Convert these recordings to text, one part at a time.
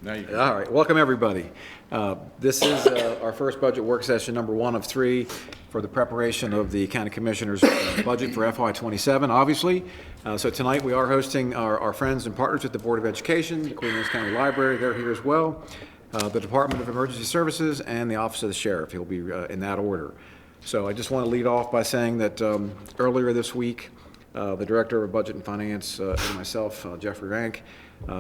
Now you can. All right, welcome everybody. This is our first budget work session, number 1 of 3, for the preparation of the County Commissioner's budget for FY27, obviously. So tonight we are hosting our friends and partners at the Board of Education, the Queen Anne's County Library, they're here as well, the Department of Emergency Services, and the Office of the Sheriff. He'll be in that order. So I just want to lead off by saying that earlier this week, the Director of Budget and Finance and myself, Jeffrey Rank,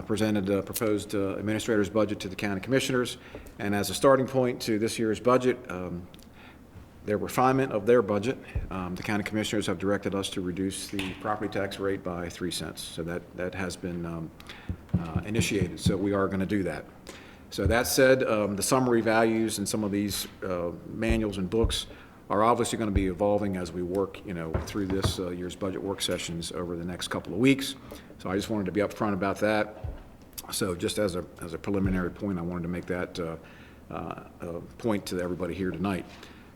presented a proposed administrator's budget to the county commissioners, and as a starting point to this year's budget, their refinement of their budget, the county commissioners have directed us to reduce the property tax rate by 3 cents. So that has been initiated, so we are going to do that. So that said, the summary values in some of these manuals and books are obviously going to be evolving as we work, through this year's budget work sessions over the next couple of weeks. So I just wanted to be upfront about that. So just as a preliminary point, I wanted to make that point to everybody here tonight.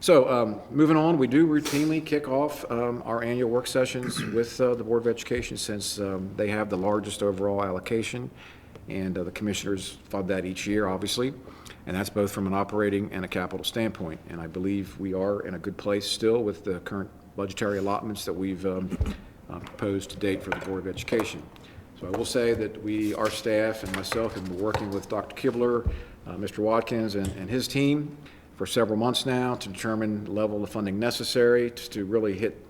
So moving on, we do routinely kick off our annual work sessions with the Board of Education, since they have the largest overall allocation, and the commissioners fund that each year, obviously. And that's both from an operating and a capital standpoint. And I believe we are in a good place still with the current budgetary allotments that we've proposed to date for the Board of Education. So I will say that our staff and myself have been working with Dr. Kibler, Mr. Watkins, and his team for several months now to determine the level of funding necessary to really hit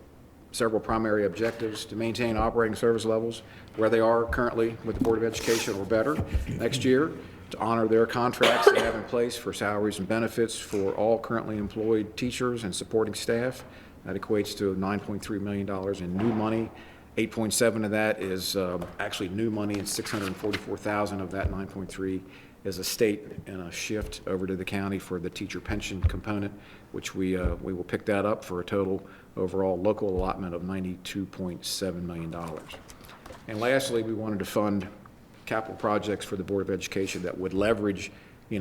several primary objectives to maintain operating service levels where they are currently with the Board of Education or better next year, to honor their contracts they have in place for salaries and benefits for all currently employed teachers and supporting staff. That equates to $9.3 million in new money. 8.7 of that is actually new money, and 644,000 of that 9.3 is a state shift over to the county for the teacher pension component, which we will pick that up for a total overall local allotment of $92.7 million. And lastly, we wanted to fund capital projects for the Board of Education that would leverage,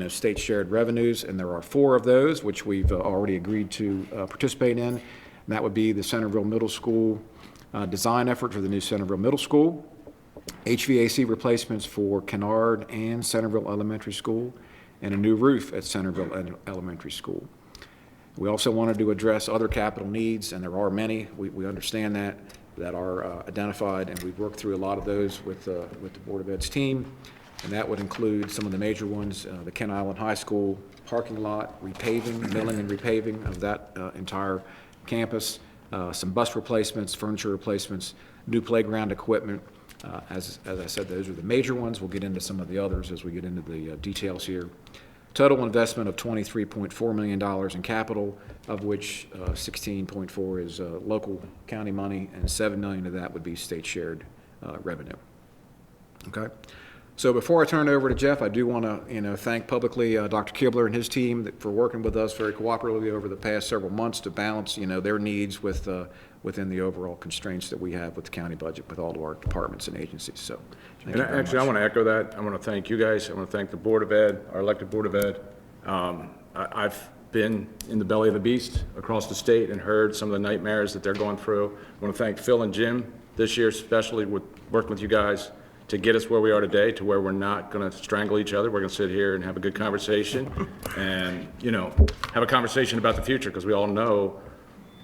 state shared revenues, and there are 4 of those which we've already agreed to participate in. And that would be the Centerville Middle School design effort for the new Centerville Middle School, HVAC replacements for Kennard and Centerville Elementary School, and a new roof at Centerville Elementary School. We also wanted to address other capital needs, and there are many. We understand that are identified, and we've worked through a lot of those with the Board of Ed's team, and that would include some of the major ones, the Kent Island High School parking lot repaving, milling and repaving of that entire campus, some bus replacements, furniture replacements, new playground equipment. As I said, those are the major ones. We'll get into some of the others as we get into the details here. Total investment of $23.4 million in capital, of which 16.4 is local county money, and $7 million of that would be state shared revenue. Okay. So before I turn it over to Jeff, I do want to thank publicly Dr. Kibler and his team for working with us very cooperatively over the past several months to balance their needs with within the overall constraints that we have with the county budget with all of our departments and agencies. So And actually, I want to echo that. I want to thank you guys. I want to thank the Board of Ed, our elected Board of Ed. I've been in the belly of the beast across the state and heard some of the nightmares that they're going through. I want to thank Phil and Jim this year, especially with working with you guys to get us where we are today, to where we're not going to strangle each other. We're going to sit here and have a good conversation and, have a conversation about the future, because we all know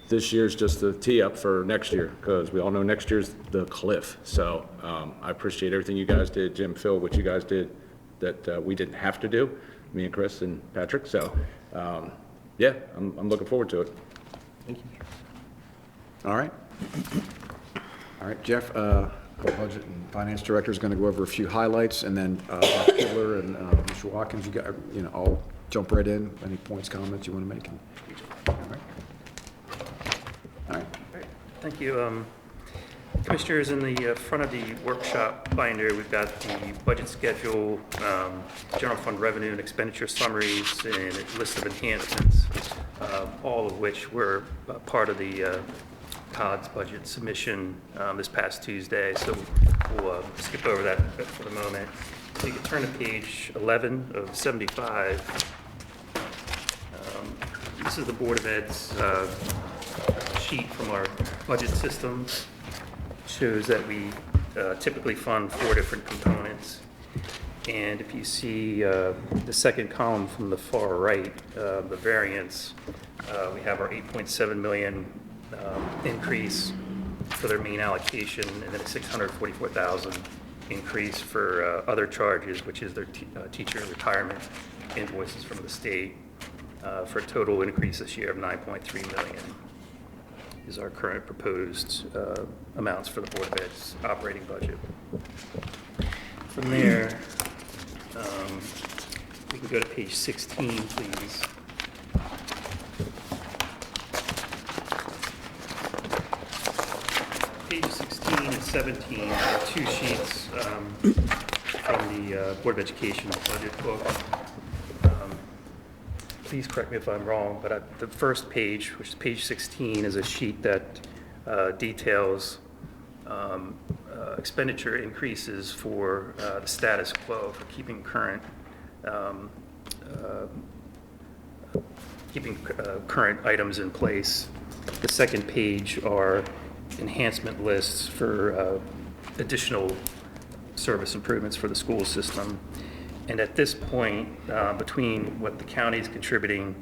this year's just the tee up for next year, because we all know next year's the cliff. So I appreciate everything you guys did, Jim, Phil, what you guys did that we didn't have to do, me and Chris and Patrick. So yeah, I'm looking forward to it. Thank you. All right, Jeff, our Budget and Finance Director is going to go over a few highlights, and then Dr. Kibler and Mr. Watkins, you got, I'll jump right in. Any points, comments you want to make? All right. All right. Thank you. Commissioners, in the front of the workshop binder, we've got the budget schedule, general fund revenue and expenditure summaries, and a list of enhancements, all of which were part of the COD's budget submission this past Tuesday. So we'll skip over that for the moment. So you can turn to page 11 of 75. This is the Board of Ed's sheet from our budget system. Shows that we typically fund 4 different components. And if you see the second column from the far right, the variance, we have our 8.7 million increase for their main allocation, and then a 644,000 increase for other charges, which is their teacher retirement invoices from the state, for a total increase this year of 9.3 million is our current proposed amounts for the Board of Ed's operating budget. From there, we can go to page 16, please. Page 16 and 17 are two sheets from the Board of Education budget book. Please correct me if I'm wrong, but the first page, which is page 16, is a sheet that details expenditure increases for the status quo, for keeping current current items in place. The second page are enhancement lists for additional service improvements for the school system. And at this point, between what the county is contributing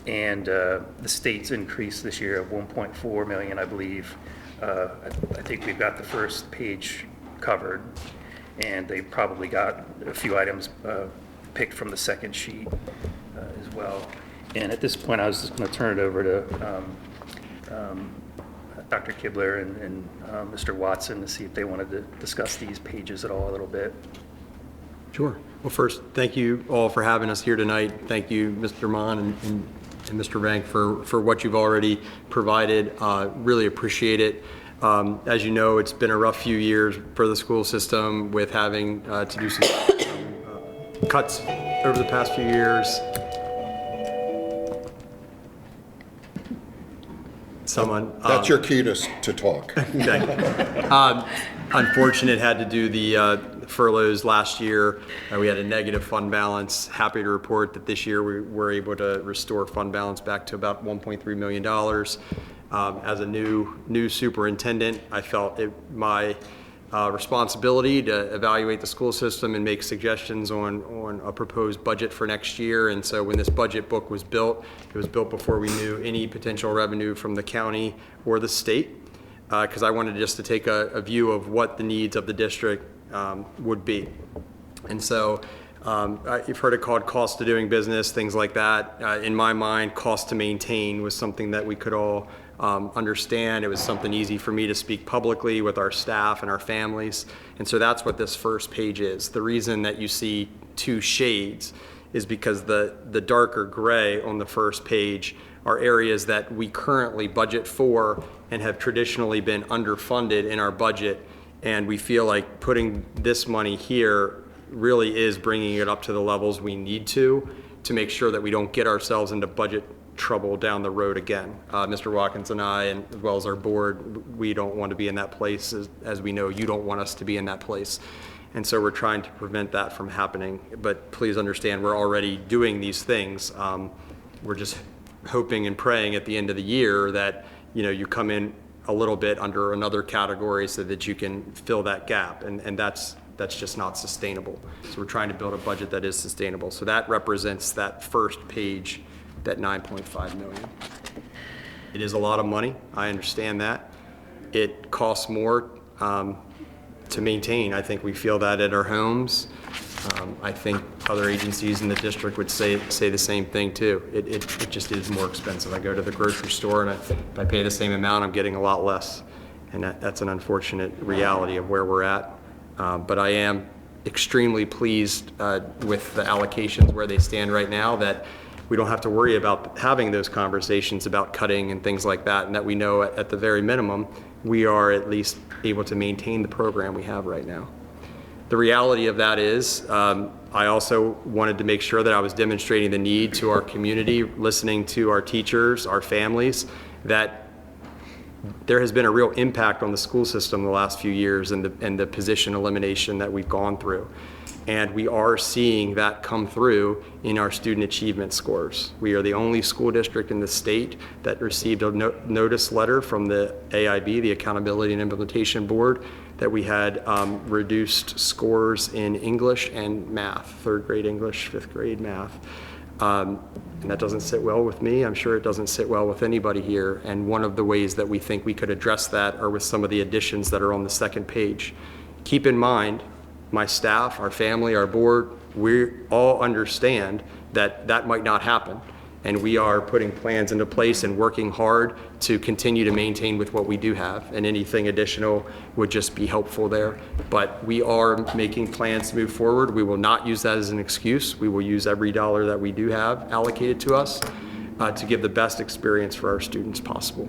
and the state's increase this year of 1.4 million, I believe, I think we've got the first page covered, and they probably got a few items picked from the second sheet as well. And at this point, I was just going to turn it over to Dr. Kibler and Mr. Watson to see if they wanted to discuss these pages at all a little bit. Sure. Well, first, thank you all for having us here tonight. Thank you, Mr. Mon and Mr. Rank, for what you've already provided. Really appreciate it. As you know, it's been a rough few years for the school system with having to do some cuts over the past few years. That's your cue to talk. Unfortunate, had to do the furloughs last year. We had a negative fund balance. Happy to report that this year we were able to restore fund balance back to about $1.3 million. As a new superintendent, I felt it my responsibility to evaluate the school system and make suggestions on a proposed budget for next year. And so when this budget book was built, it was built before we knew any potential revenue from the county or the state, because I wanted just to take a view of what the needs of the district would be. And so you've heard it called cost of doing business, things like that. In my mind, cost to maintain was something that we could all understand. It was something easy for me to speak publicly with our staff and our families. And so that's what this first page is. The reason that you see two shades is because the darker gray on the first page are areas that we currently budget for and have traditionally been underfunded in our budget. And we feel like putting this money here really is bringing it up to the levels we need to make sure that we don't get ourselves into budget trouble down the road again. Mr. Watkins and I, and as well as our board, we don't want to be in that place, as we know you don't want us to be in that place. And so we're trying to prevent that from happening. But please understand, we're already doing these things. We're just hoping and praying at the end of the year that you come in a little bit under another category so that you can fill that gap, and that's just not sustainable. So we're trying to build a budget that is sustainable. So that represents that first page, that 9.5 million. It is a lot of money. I understand that. It costs more to maintain. I think we feel that at our homes. I think other agencies in the district would say the same thing too. It just is more expensive. I go to the grocery store and if I pay the same amount, I'm getting a lot less. And that's an unfortunate reality of where we're at. But I am extremely pleased with the allocations where they stand right now, that we don't have to worry about having those conversations about cutting and things like that, and that we know at the very minimum, we are at least able to maintain the program we have right now. The reality of that is, I also wanted to make sure that I was demonstrating the need to our community, listening to our teachers, our families, that there has been a real impact on the school system the last few years and the position elimination that we've gone through. And we are seeing that come through in our student achievement scores. We are the only school district in the state that received a notice letter from the AIB, the Accountability and Implementation Board, that we had reduced scores in English and math, third grade English, fifth grade math. And that doesn't sit well with me. I'm sure it doesn't sit well with anybody here. And one of the ways that we think we could address that are with some of the additions that are on the second page. Keep in mind, my staff, our family, our board, we all understand that that might not happen. And we are putting plans into place and working hard to continue to maintain with what we do have. And anything additional would just be helpful there. But we are making plans to move forward. We will not use that as an excuse. We will use every dollar that we do have allocated to us to give the best experience for our students possible.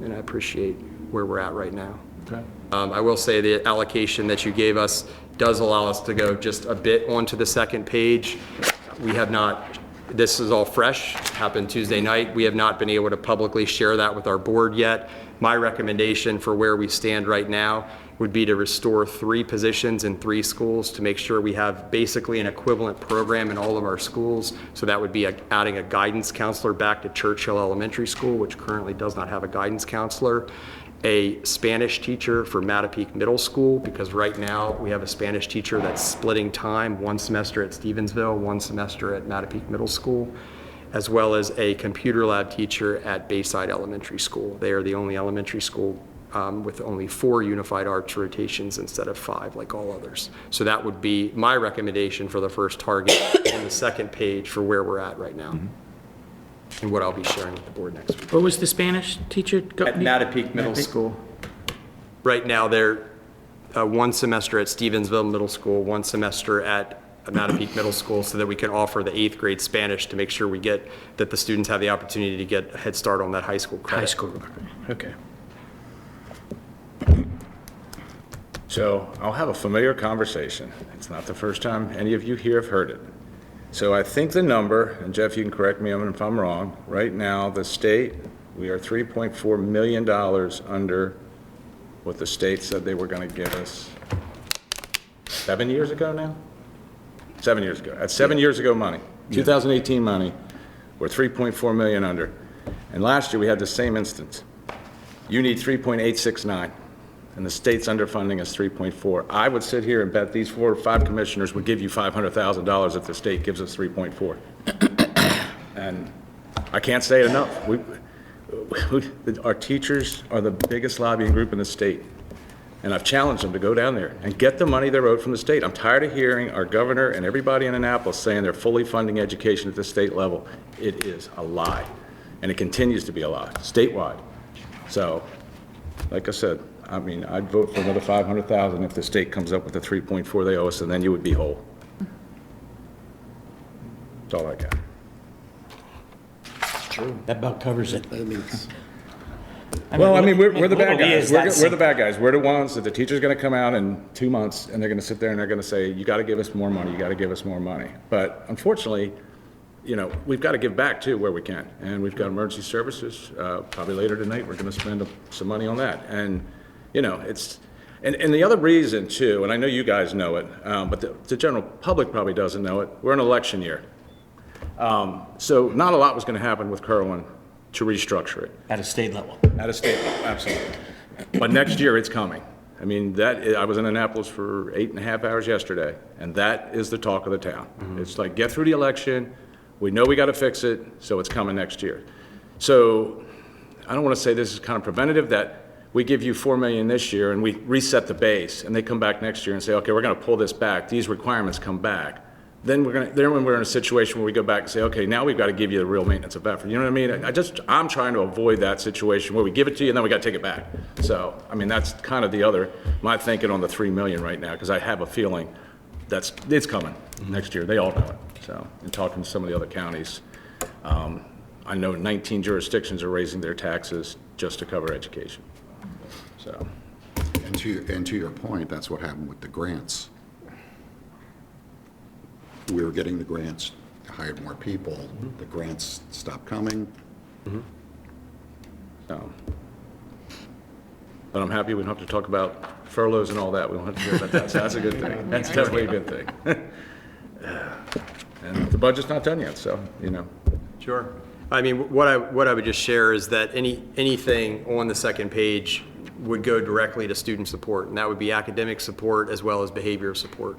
And I appreciate where we're at right now. Okay. I will say the allocation that you gave us does allow us to go just a bit onto the second page. We have not, this is all fresh, happened Tuesday night. We have not been able to publicly share that with our board yet. My recommendation for where we stand right now would be to restore 3 positions in 3 schools to make sure we have basically an equivalent program in all of our schools. So that would be adding a guidance counselor back to Churchill Elementary School, which currently does not have a guidance counselor. A Spanish teacher for Mattapique Middle School, because right now we have a Spanish teacher that's splitting time, 1 semester at Stevensville, 1 semester at Mattapique Middle School, as well as a computer lab teacher at Bayside Elementary School. They are the only elementary school with only 4 unified arts rotations instead of 5 like all others. So that would be my recommendation for the first target on the second page for where we're at right now. And what I'll be sharing with the board next week. What was the Spanish teacher? At Mattapique Middle School. Right now, they're 1 semester at Stevensville Middle School, 1 semester at Mattapique Middle School, so that we can offer the 8th grade Spanish to make sure we get, that the students have the opportunity to get a head start on that high school credit. High school, okay. So I'll have a familiar conversation. It's not the first time any of you here have heard it. So I think the number, and Jeff, you can correct me if I'm wrong, right now, the state, we are $3.4 million under what the state said they were going to give us 7 years ago now? 7 years ago. That's 7 years ago money. 2018 money, we're 3.4 million under. And last year we had the same instance. You need 3.869. And the state's underfunding is 3.4. I would sit here and bet these 4 or 5 commissioners would give you $500,000 if the state gives us 3.4. And I can't say it enough. Our teachers are the biggest lobbying group in the state. And I've challenged them to go down there and get the money they're owed from the state. I'm tired of hearing our governor and everybody in Annapolis saying they're fully funding education at the state level. It is a lie. And it continues to be a lie, statewide. So, like I said, I mean, I'd vote for another $500,000 if the state comes up with the 3.4 they owe us, and then you would be whole. That's all I got. That about covers it. Well, I mean, we're the bad literally guys. is that We're the bad guys. We're the ones that the teacher's going to come out in 2 months, and they're going to sit there and they're going to say, you got to give us more money, you got to give us more money. But unfortunately, you know, we've got to give back too where we can. And we've got emergency services. Probably later tonight, we're going to spend some money on that. And you know, it's, and the other reason too, and I know you guys know it, but the general public probably doesn't know it, we're in election year. So not a lot was going to happen with Kerwin to restructure it. At a state level. At a state level, absolutely. But next year it's coming. I mean, I was in Annapolis for 8.5 hours yesterday, and that is the talk of the town. It's like, get through the election, we know we got to fix it, so it's coming next year. So I don't want to say this is kind of preventative, that we give you $4 million this year and we reset the base, and they come back next year and say, okay, we're going to pull this back. These requirements come back. Then when we're in a situation where we go back and say, okay, now we've got to give you the real maintenance of effort. You know what I mean? I'm trying to avoid that situation where we give it to you and then we got to take it back. So, I mean, that's kind of my thinking on the $3 million right now, because I have a feeling it's coming next year. They all know it. So, in talking to some of the other counties, I know 19 jurisdictions are raising their taxes just to cover education. So, And to your point, that's what happened with the grants. We were getting the grants, hired more people, the grants stopped coming. so But I'm happy we don't have to talk about furloughs and all that. We don't have to hear about that, so that's a good thing. That's definitely a good thing. And the budget's not done yet, so, you know. Sure. I mean, what I would just share is that anything on the second page would go directly to student support, and that would be academic support as well as behavior support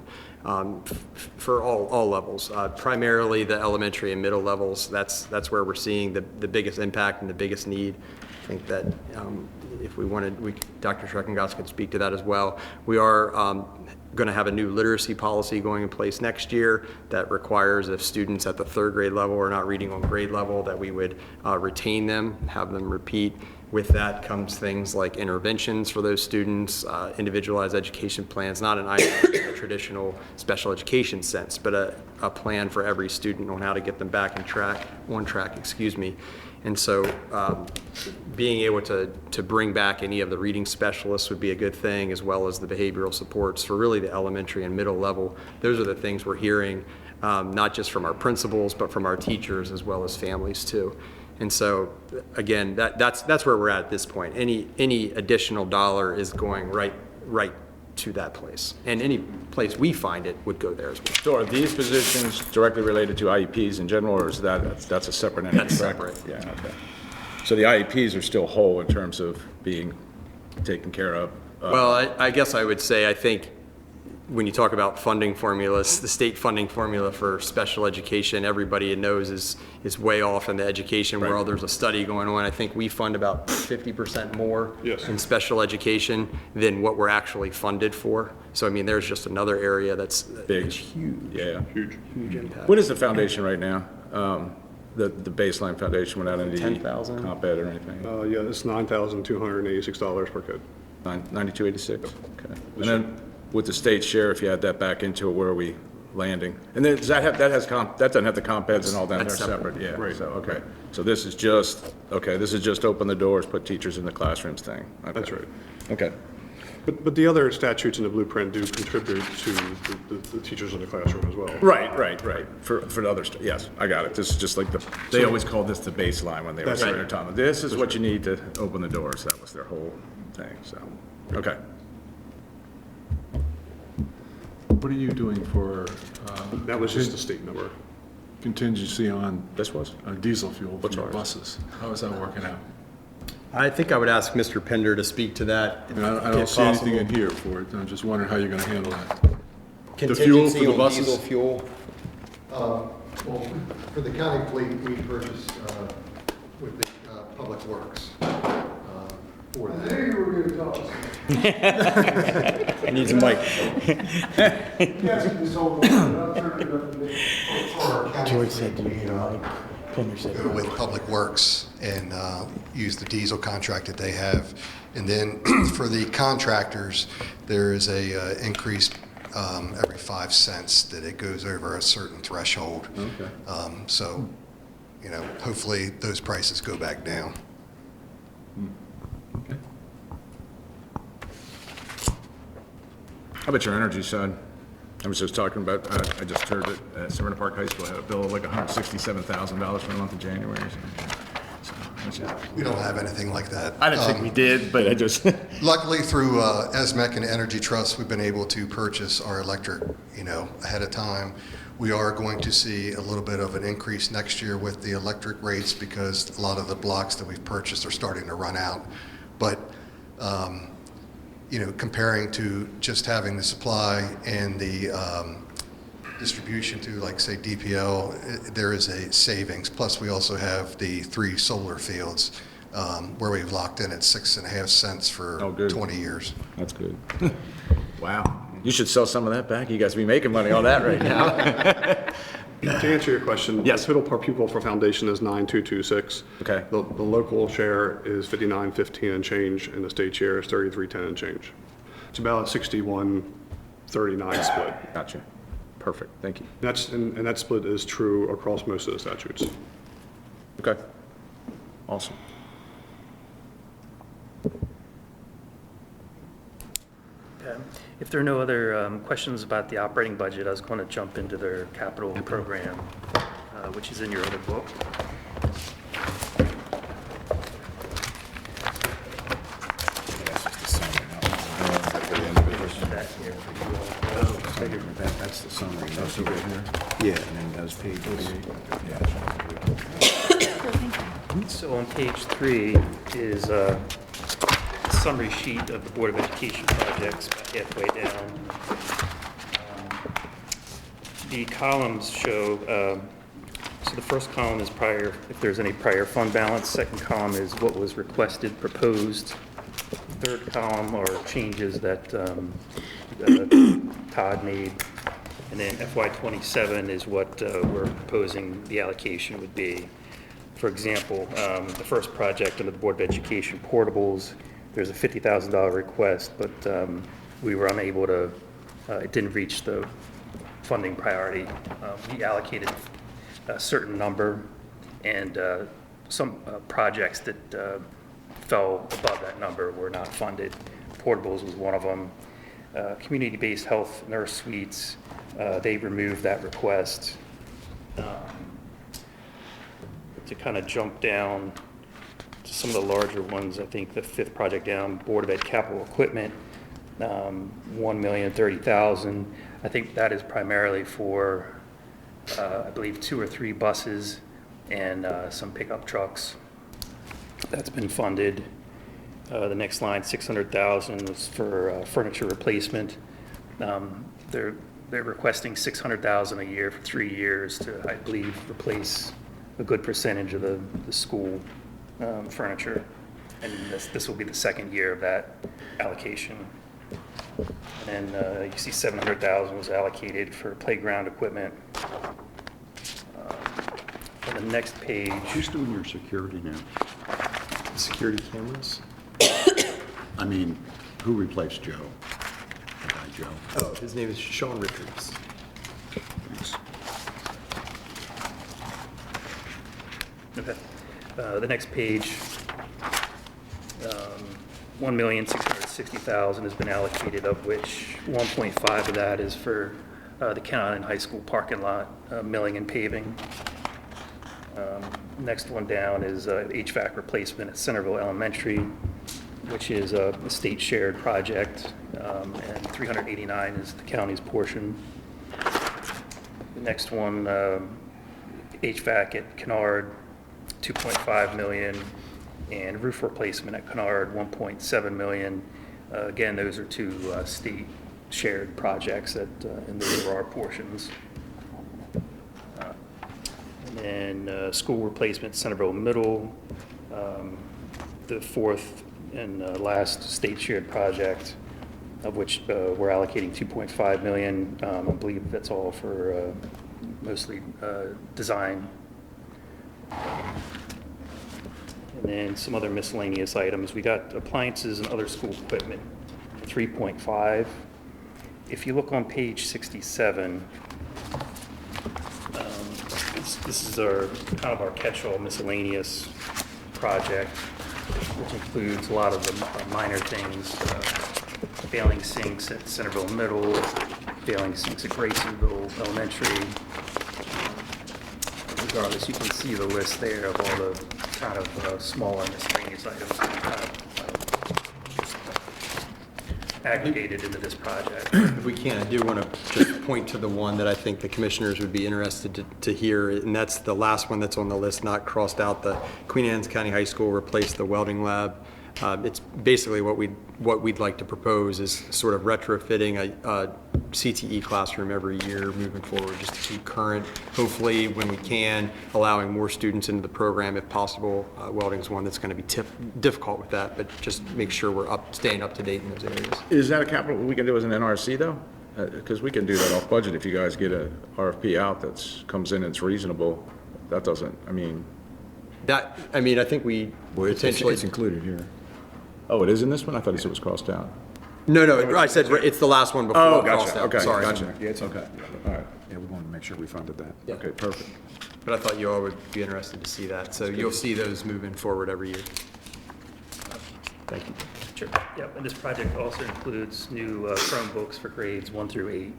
for all levels. Primarily the elementary and middle levels, that's where we're seeing the biggest impact and the biggest need. I think that if we wanted, Dr. Schreckengoss could speak to that as well. We are going to have a new literacy policy going in place next year that requires if students at the third grade level are not reading on grade level, that we would retain them, have them repeat. With that comes things like interventions for those students, individualized education plans, not an IEP in a traditional special education sense, but a plan for every student on how to get them back on track. And so being able to bring back any of the reading specialists would be a good thing, as well as the behavioral supports for really the elementary and middle level. Those are the things we're hearing, not just from our principals, but from our teachers as well as families too. And so, again, that's where we're at this point. Any additional dollar is going right to that place, and any place we find it would go there as well. So are these positions directly related to IEPs in general, or is that's a separate entity? That's correct? separate. Yeah, okay. So the IEPs are still whole in terms of being taken care of? Well, I guess I would say, I think when you talk about funding formulas, the state funding formula for special education, everybody knows is way off in the education world. Right. There's a study going on. I think we fund about 50% more Yes. in special education than what we're actually funded for. So, I mean, there's just another area that's Big. huge, Yeah. Huge. huge impact. What is the foundation right now? The baseline foundation without any 10,000? comp ed or anything? Yeah, it's $9,286 per kid. 9286? Okay. And then with the state share, if you add that back into it, where are we landing? And then does that have, that doesn't have the comp eds and all that, they're That's separate? separate. Yeah, Right. so, okay. So this is just open the doors, put teachers in the classrooms thing? Okay. That's right. Okay. But the other statutes in the blueprint do contribute to the teachers in the classroom as well. Right. For the other, yes, I got it. This is just like they always called this the baseline when they were That's starting right. their time. This is what you need to open the doors. That was their whole thing, so, okay. What are you doing for That was just the state number. contingency on This was? diesel fuel for What's your ours? buses? How is that working out? I think I would ask Mr. Pender to speak to that. I mean, I don't if see anything in possible. here for it. I'm just wondering how you're going to handle that. The fuel for Contingency the on buses? diesel fuel. Well, for the county fleet, we purchased with the Public Works for that. He needs a mic. George said, do you hear Mike? Pender said. With Public Works and use the diesel contract that they have. And then for the contractors, there is a increase every 5 cents that it goes over a certain threshold. Okay. So, hopefully those prices go back down. How about your energy side? I was just talking about, I just heard that Severna Park High School had a bill of like $167,000 for the month of January. So, We don't have anything like that. I didn't think we did, but I just. Luckily, through ESMEC and Energy Trust, we've been able to purchase our electric, ahead of time. We are going to see a little bit of an increase next year with the electric rates because a lot of the blocks that we've purchased are starting to run out. But, comparing to just having the supply and the distribution to, like, say, DPL, there is a savings. Plus, we also have the 3 solar fields where we've locked in at 6.5 cents for Oh, good. 20 years. That's good. Wow. You should sell some of that back. You guys be making money on that right now. To answer your question, Yes. the total per pupil for foundation is 9,226. Okay. The local share is 59.15 and change, and the state share is 33.10 and change. It's about a 61-39 split. Gotcha. Perfect. Thank you. And that split is true across most of the statutes. Okay. Awesome. Okay. If there are no other questions about the operating budget, I was going to jump into their capital program, which is in your other book. summary. That's over here. Yeah, and then those pages. So on page 3 is a summary sheet of the Board of Education projects, about halfway down. The columns show, so the first column is prior, if there's any prior fund balance. Second column is what was requested, proposed. Third column are changes that Todd made. And then FY27 is what we're proposing the allocation would be. For example, the first project under the Board of Education portables, there's a $50,000 request, but we were unable to, it didn't reach the funding priority. We allocated a certain number, and some projects that fell above that number were not funded. Portables was one of them. Community-based health nurse suites, they removed that request. To kind of jump down to some of the larger ones, I think the fifth project down, Board of Ed capital equipment, $1,030,000. I think that is primarily for, I believe, 2 or 3 buses and some pickup trucks. That's been funded. The next line, $600,000, is for furniture replacement. They're requesting $600,000 a year for 3 years to, I believe, replace a good percentage of the school furniture. And this will be the second year of that allocation. And then you see $700,000 was allocated for playground equipment. On the next page, Who's doing your security now? Security cameras? I mean, who replaced Joe? The guy Joe? Oh, his name is Sean Richards. Thanks. okay. The next page, $1,660,000 has been allocated, of which 1.5 of that is for the Kent High School parking lot milling and paving. Next one down is HVAC replacement at Centerville Elementary, which is a state shared project, and 389 is the county's portion. The next one, HVAC at Kennard, 2.5 million, and roof replacement at Kennard, 1.7 million. Again, those are 2 state shared projects that, and those are our portions. And then school replacement, Centerville Middle, the fourth and last state shared project, of which we're allocating 2.5 million. I believe that's all for mostly design. And then some other miscellaneous items. We got appliances and other school equipment, 3.5. If you look on page 67, this is our kind of our catch-all miscellaneous project, which includes a lot of the minor things, failing sinks at Centerville Middle, failing sinks at Graysonville Elementary. Regardless, you can see the list there of all the kind of smaller miscellaneous items aggregated into this project. If we can, I do want to just point to the one that I think the commissioners would be interested to hear, and that's the last one that's on the list, not crossed out. The Queen Anne's County High School replaced the welding lab. It's basically what we'd like to propose is sort of retrofitting a CTE classroom every year moving forward, just to keep current. Hopefully, when we can, allowing more students into the program if possible. Welding is one that's going to be difficult with that, but just make sure we're staying up to date in those areas. Is that a capital we can do as an NRC, though? Because we can do that off budget if you guys get a RFP out that comes in and it's reasonable. That doesn't, I mean... I think we potentially... It's included here. Oh, it is in this one? I thought it was crossed out. No, I said it's the last one before. Oh, crossed gotcha, out. okay, Sorry. gotcha. Yeah, it's Okay, all right, Yeah, we wanted to make sure we funded that. Yeah. okay, perfect. But I thought you all would be interested to see that. So you'll see those moving forward every year. Thank you. Sure. Yep, and this project also includes new Chromebooks for grades 1 through 8.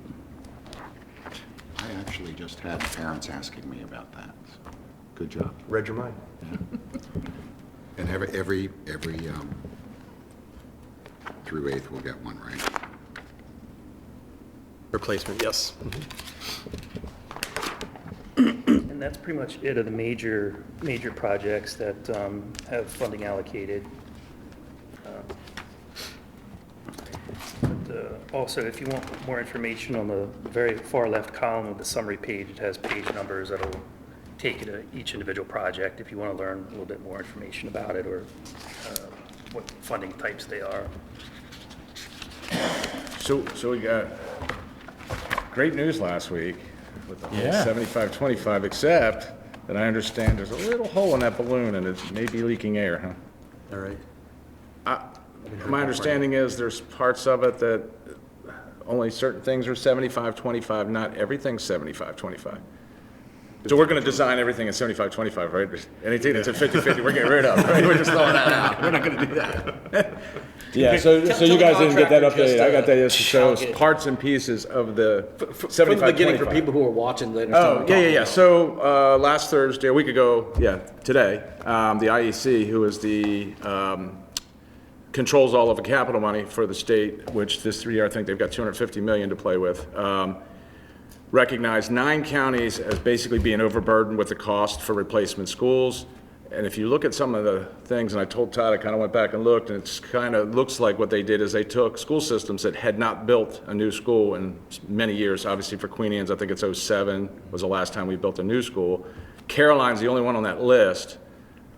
I actually just had parents asking me about that. So, good job. Read your mind. And every through 8th will get one, right? Replacement, yes. And that's pretty much it of the major projects that have funding allocated. Also, if you want more information on the very far left column of the summary page, it has page numbers that'll take you to each individual project if you want to learn a little bit more information about it or what funding types they are. So we got great news last week with the whole Yeah. 75-25, except that I understand there's a little hole in that balloon and it may be leaking air, huh? All right. My understanding is there's parts of it that only certain things are 75-25, not everything's 75-25. So we're going to design everything at 75-25, right? Anything that's at 50-50, we're getting rid of, right? We're just throwing that out. We're not going to do that. Yeah, so you guys didn't get that updated. I got that yesterday. So it's parts and pieces of the 75-25. From the beginning, for people who are watching, they understand Oh, what I'm yeah. talking So last Thursday, a week ago, today, the IEC, who is the controls all of the capital money for the state, which this year I think they've got $250 million to play with, recognized 9 counties as basically being overburdened with the cost for replacement schools. And if you look at some of the things, and I told Todd, I kind of went back and looked, and it's kind of looks like what they did is they took school systems that had not built a new school in many years. Obviously for Queen Anne's, I think it's 07 was the last time we built a new school. Caroline's the only one on that list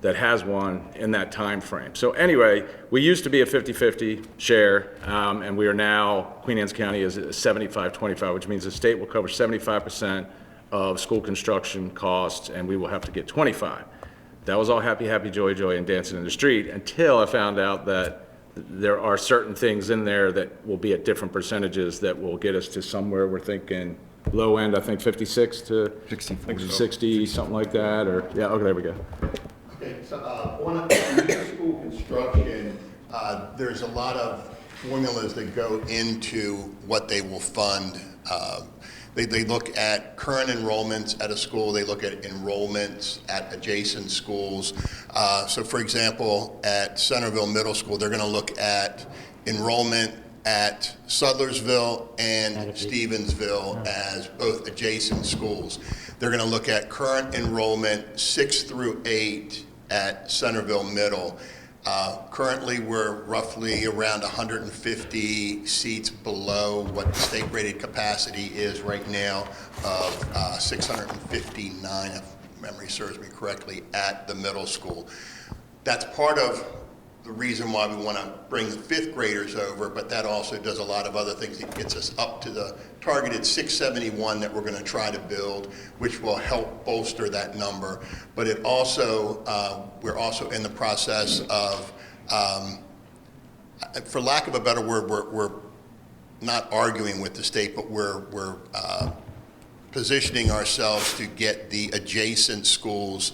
that has one in that time frame. So anyway, we used to be a 50-50 share, and we are now, Queen Anne's County is 75-25, which means the state will cover 75% of school construction costs, and we will have to get 25. That was all happy, happy, joy, joy, and dancing in the street until I found out that there are certain things in there that will be at different percentages that will get us to somewhere we're thinking low end, I think 56 to 60, something like that, or, yeah, okay, there we go. Okay, so on new school construction, there's a lot of formulas that go into what they will fund. They look at current enrollments at a school, they look at enrollments at adjacent schools. So for example, at Centerville Middle School, they're gonna look at enrollment at Sudlersville and Stevensville as both adjacent schools. They're gonna look at current enrollment 6 through 8 at Centerville Middle. Currently, we're roughly around 150 seats below what the state-rated capacity is right now of 659, if memory serves me correctly, at the middle school. That's part of the reason why we want to bring the 5th graders over, but that also does a lot of other things. It gets us up to the targeted 671 that we're going to try to build, which will help bolster that number. But it also, we're also in the process of, for lack of a better word, we're not arguing with the state, but we're positioning ourselves to get the adjacent schools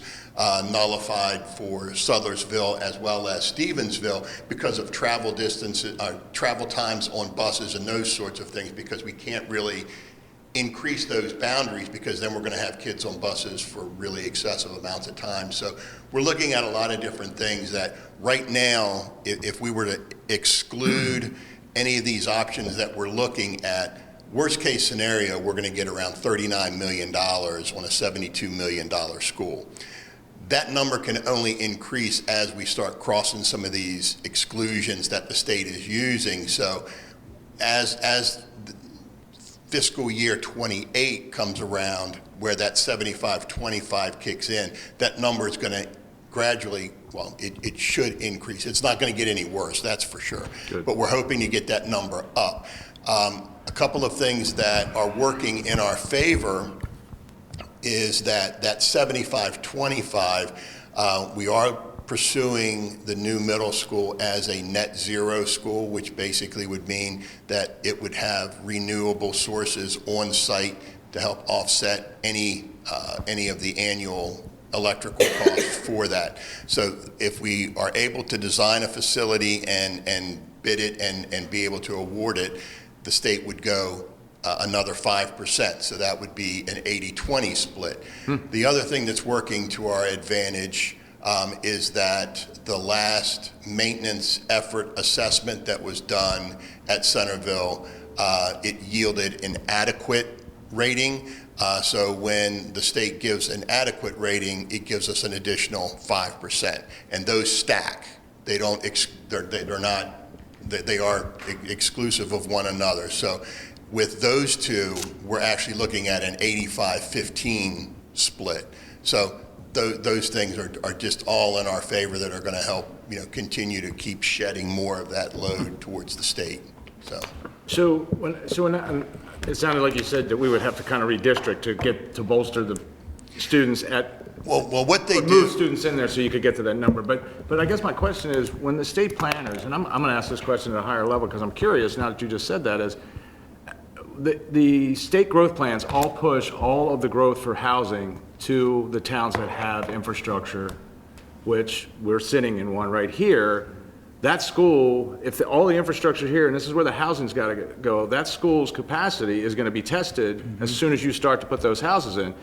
nullified for Sudlersville as well as Stevensville because of travel distances, travel times on buses and those sorts of things, because we can't really increase those boundaries because then we're going to have kids on buses for really excessive amounts of time. So we're looking at a lot of different things that right now, if we were to exclude any of these options that we're looking at, worst case scenario, we're going to get around $39 million on a $72 million school. That number can only increase as we start crossing some of these exclusions that the state is using. So as fiscal year 28 comes around, where that 75-25 kicks in, that number is going to gradually, well, it should increase. It's not going to get any worse, that's for sure. Good. But we're hoping to get that number up. A couple of things that are working in our favor is that 75-25, we are pursuing the new middle school as a net zero school, which basically would mean that it would have renewable sources on site to help offset any of the annual electrical costs for that. So if we are able to design a facility and bid it and be able to award it, the state would go another 5%, so that would be an 80-20 split. The other thing that's working to our advantage is that the last maintenance effort assessment that was done at Centerville, it yielded an adequate rating. So when the state gives an adequate rating, it gives us an additional 5%. And those stack. They don't, they're not, they are exclusive of one another. So with those two, we're actually looking at an 85-15 split. So those things are just all in our favor that are going to help, continue to keep shedding more of that load towards the state. So when it sounded like you said that we would have to kind of redistrict to bolster the students at. Well, what they move do. students in there so you could get to that number. But I guess my question is, when the state planners, and I'm going to ask this question at a higher level because I'm curious now that you just said that, is the state growth plans all push all of the growth for housing to the towns that have infrastructure, which we're sitting in one right here. That school, if all the infrastructure here, and this is where the housing's got to go, that school's capacity is going to be tested as soon as you start to put those houses in.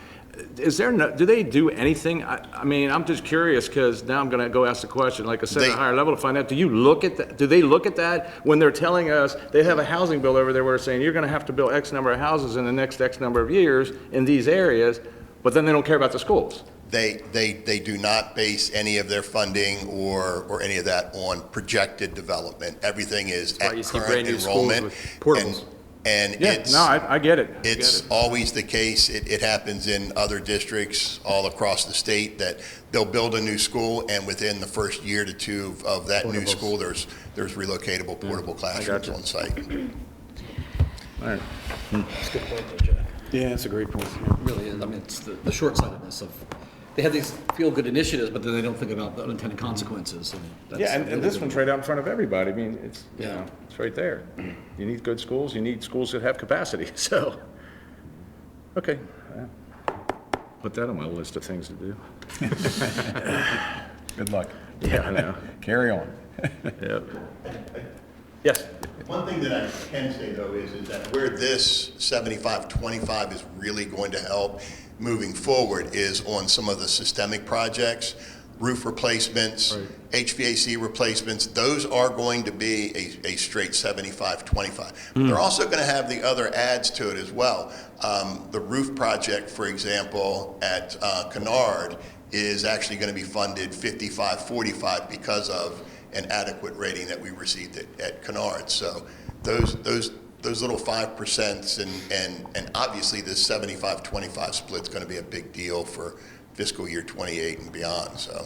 Do they do anything? I mean, I'm just curious because now I'm going to go ask the question, like I said, at a higher level to find out, do they look at that when they're telling us they have a housing bill over there where they're saying you're going to have to build X number of houses in the next X number of years in these areas, but then they don't care about the schools? They do not base any of their funding or any of that on projected development. Everything is That's why you at see current brand new schools enrollment. with portables. And Yeah, it's, no, I get it. it's always the case. It happens in other districts all across the state that they'll build a new school, and within the first year to two of that new school, there's relocatable portable classrooms on site. All right. Yeah, that's a great point. It really is. I mean, it's the short-sightedness of, they have these feel-good initiatives, but then they don't think about the unintended consequences. And that's Yeah, and really this good. one's right out in front of everybody. I mean, it's, Yeah. it's right there. You need good schools, you need schools that have capacity, so. Okay. Yeah. Put that on my list of things to do. Good luck. Yeah, I know. Carry on. Yep. Yes. One thing that I can say, though, is that where this 75-25 is really going to help moving forward is on some of the systemic projects, roof replacements, HVAC replacements. Those are going to be a straight 75-25. They're also going to have the other adds to it as well. The roof project, for example, at Kennard is actually going to be funded 55-45 because of an adequate rating that we received at Kennard. So those little 5% and obviously this 75-25 split is going to be a big deal for fiscal year 28 and beyond. So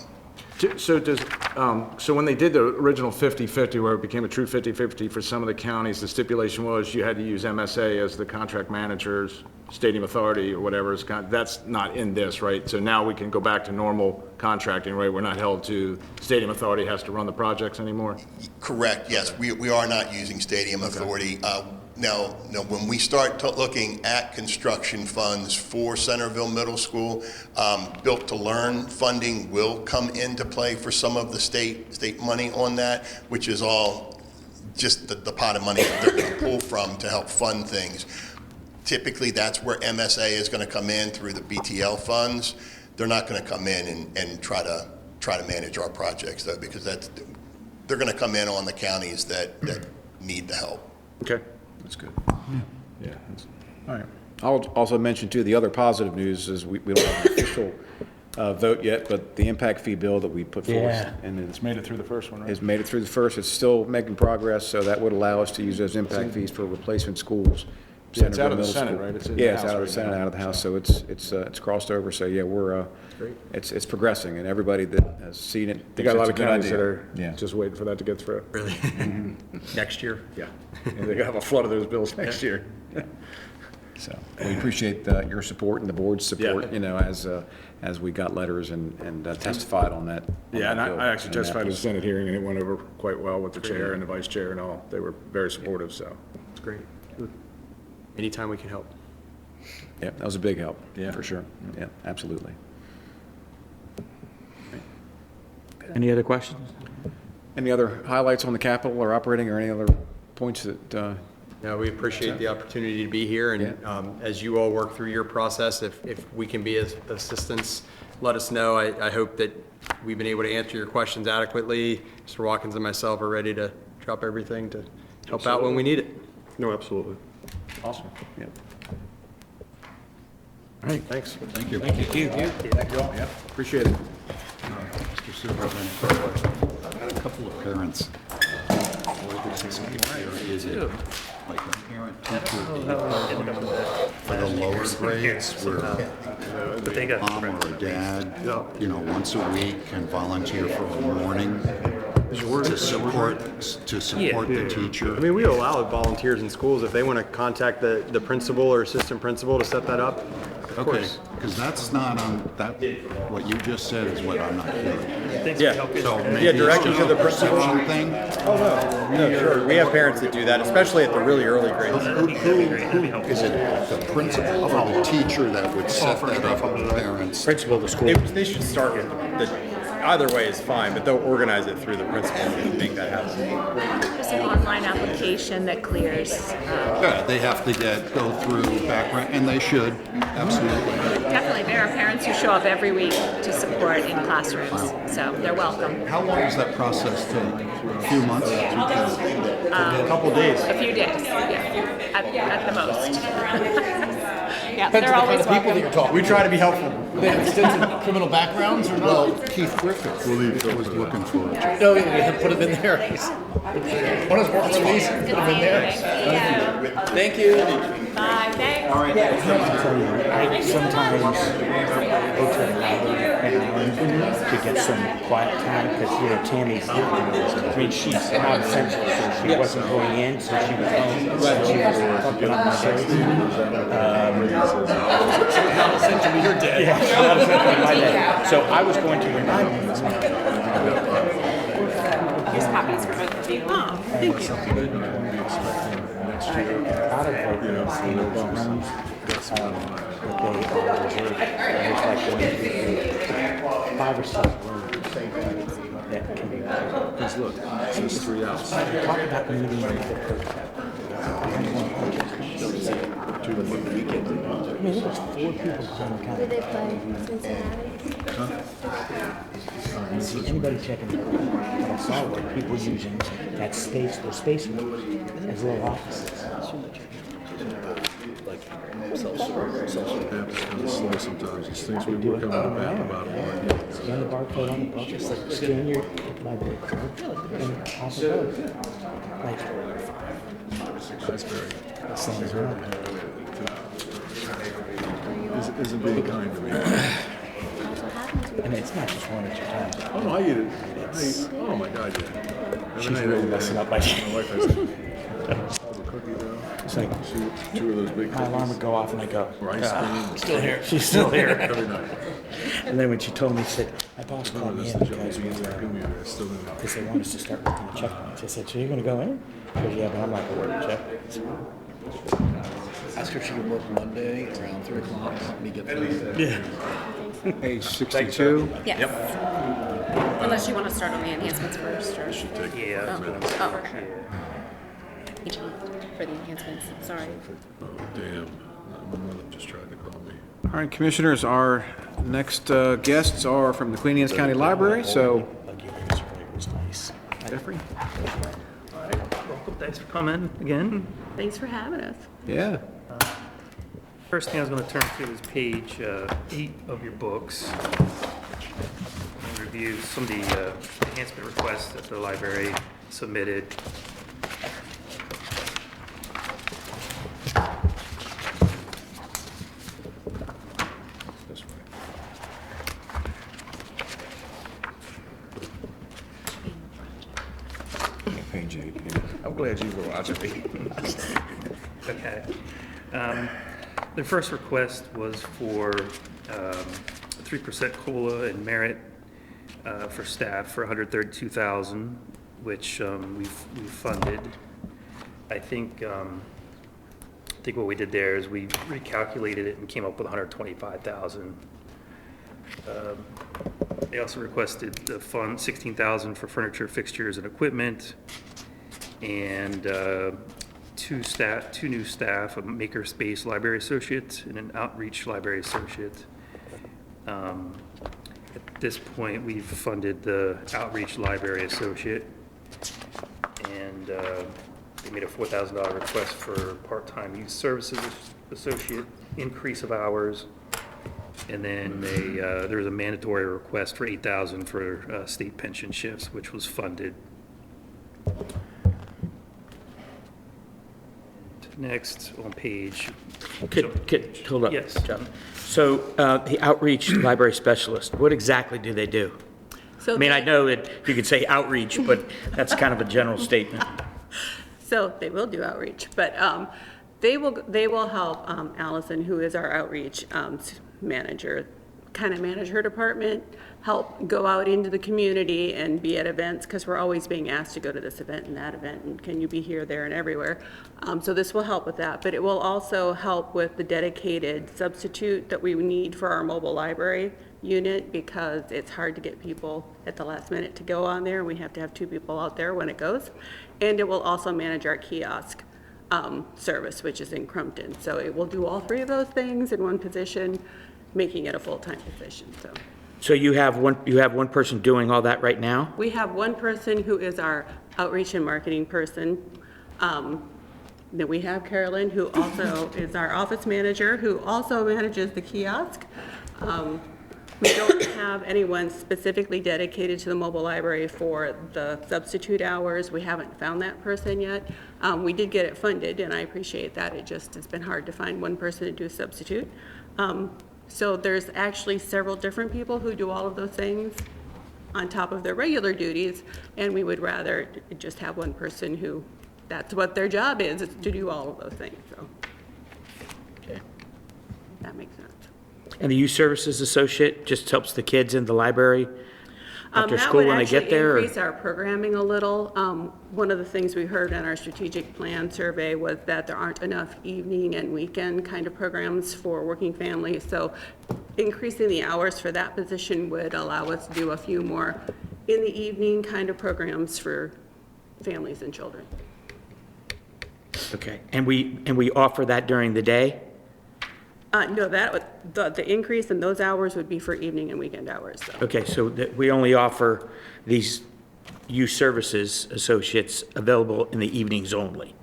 when they did the original 50-50, where it became a true 50-50 for some of the counties, the stipulation was you had to use MSA as the contract manager's stadium authority or whatever. That's not in this, right? So now we can go back to normal contracting, right? We're not held to stadium authority has to run the projects anymore? Correct, yes. We are not using stadium authority. Now, when we start looking at construction funds for Centerville Middle School, Built to Learn funding will come into play for some of the state money on that, which is all just the pot of money that they're going to pull from to help fund things. Typically, that's where MSA is going to come in through the BTL funds. They're not going to come in and try to manage our projects, though, because they're going to come in on the counties that need the help. Okay. That's good. Yeah. All right. I'll also mention, too, the other positive news is we don't have an official vote yet, but the impact fee bill that we put forth. Yeah. And It's made it through the first one, right? has made it through the first. It's still making progress, so that would allow us to use those impact fees for replacement schools. Yeah, it's out of the Centerville Middle Senate, School. right? It's in the Yeah, it's House out of the right Senate, now, out of the House, so. so it's crossed over. So, yeah, it's progressing, and everybody that has seen it. They got a lot thinks of it's counties that idea. are just waiting for that to get through. Really? Next year? Yeah. And they're gonna have a flood of those bills next year. So we appreciate your support and the board's support, as we got letters and testified on that. Yeah, and bill I actually in testified at the Annapolis. Senate hearing, and it went over quite well with the chair and the vice chair and all. They were very supportive, so. It's great. Anytime we can help. Yeah, that was a big help. Yeah. For sure. Yeah, absolutely. Any other questions? Any other highlights on the Capitol or operating or any other points that, No, we appreciate the opportunity to be here, and as you all work through your process, if we can be as assistance let us know. I hope that we've been able to answer your questions adequately. Mr. Watkins and myself are ready to drop everything to help out when we need it. No, absolutely. Awesome. Yeah. All right, thanks. Thank you. Thank you. Thank you all, yeah, appreciate it. Mr. Superintendent, I've had a couple of parents. Is it like a parent-teacher for the lower grades where But they got mom or a dad, once a week can volunteer for a morning to support the teacher? I mean, we allow volunteers in schools if they want to contact the principal or assistant principal to set that up. Of Okay, course. because that's not on, that, what you just said is what I'm not hearing. Thanks for Yeah. helping. So Yeah, maybe it's directly just to the a principal. perception thing? No, sure. We have parents that do that, especially at the really early grades. Who is it, the principal or the teacher that would set that up for the parents? Principal of the school. They should start with either way is fine, but they'll organize it through the principal and make that happen. There's an online application that clears. Yeah, they have to go through background, and they should, absolutely. Definitely, there are parents who show up every week to support in classrooms, so they're welcome. How long does that process take? A few months? A couple days. A few days, yeah, at the most. Yeah, Depends they're on the always kind of people that welcome. you're talking We try to be helpful. to. They have extensive criminal backgrounds or Well, not? Keith Griffith was looking for it. No, we have put them in there. One is working for these, put them in there. Thank you. Bye, thanks. I tell you, I sometimes go to the library to get some quiet time because, Tammy's, I mean, she's not central, so she wasn't going in, so she was home. So she was fucking on my days. Essentially, you're dead. Yeah, that was my day. So I was going to remind her this morning. Here's copies for both of you. Oh, thank you. Something that you won't be expecting next year. Out of it, and those rooms that they are reserved. There's like 5 or 6 rooms that can be. Because look, it says 3 outs. Talk about meeting with the coach. I mean, there was 4 people behind the counter. Did they play Cincinnati? I didn't see anybody checking the room. But I saw where people using that space, those space rooms, as little offices. It's kind of slow sometimes. These things we work on the back about it. Scan the barcode on the book, just like scan your library card, and off it goes. Like, That's very, things are up. isn't being kind to me. And it's not just one at your time. Oh, I eat it. Oh, my God, yeah. She's really messing up my My wife has a cookie dough. It's like, 2 of those big my alarm would cookies. go off and I go, Or ice cream. Still here. she's still here. Every night. And then when she told me, she said, my boss One called of me those in because it's still in there. they want us to start working the checkpoints. I said, so you're going to go in? She goes, yeah, but I'm not going to work the checkpoints. Ask her if she could work Monday around 3 o'clock, help me get through. Yeah. Page 62. Yes. Unless you want to start on the enhancements first, or. Yeah. Oh, okay. For the enhancements, sorry. Oh, damn. My mother just tried to call me. All right, Commissioners, our next guests are from the Queen Anne's County Library, so Like, your survey was nice. Jeffrey? Welcome, thanks for coming again. Thanks for having us. Yeah. First thing I was going to turn to is page 8 of your books. And review some of the enhancement requests that the library submitted. This way. Page 8. I'm glad you were watching me. Okay. The first request was for 3% COLA and merit for staff for $132,000, which we've funded. I think what we did there is we recalculated it and came up with $125,000. They also requested the fund $16,000 for furniture, fixtures, and equipment, and 2 new staff, a makerspace library associate and an outreach library associate. this point, we've funded the outreach library associate, and they made a $4,000 request for part-time youth services associate, increase of hours, and then there was a mandatory request for $8,000 for state pension shifts, which was funded. Next on page. Hold up. Yes. John. So the outreach library specialist, what exactly do they do? So I mean, I know that you could say outreach, but that's kind of a general statement. So they will do outreach, but they will help Allison, who is our outreach manager, kind of manage her department, help go out into the community and be at events, because we're always being asked to go to this event and that event, and can you be here, there, and everywhere. So this will help with that, but it will also help with the dedicated substitute that we need for our mobile library unit, because it's hard to get people at the last minute to go on there. We have to have 2 people out there when it goes. And it will also manage our kiosk service, which is in Crumpton. So it will do all 3 of those things in one position, making it a full-time position. So you have one person doing all that right now? We have one person who is our outreach and marketing person. Then we have Carolyn, who also is our office manager, who also manages the kiosk. We don't have anyone specifically dedicated to the mobile library for the substitute hours. We haven't found that person yet. We did get it funded, and I appreciate that. It just has been hard to find one person to do a substitute. So there's actually several different people who do all of those things on top of their regular duties, and we would rather just have one person who, that's what their job is to do all of those things. So Okay. that makes sense. And the youth services associate just helps the kids in the library after school when they get there? That would actually increase our programming a little. One of the things we heard in our strategic plan survey was that there aren't enough evening and weekend kind of programs for working families. So increasing the hours for that position would allow us to do a few more in the evening kind of programs for families and children. Okay, and we offer that during the day? No, the increase in those hours would be for evening and weekend hours. So. Okay, so we only offer these youth services associates available in the evenings only?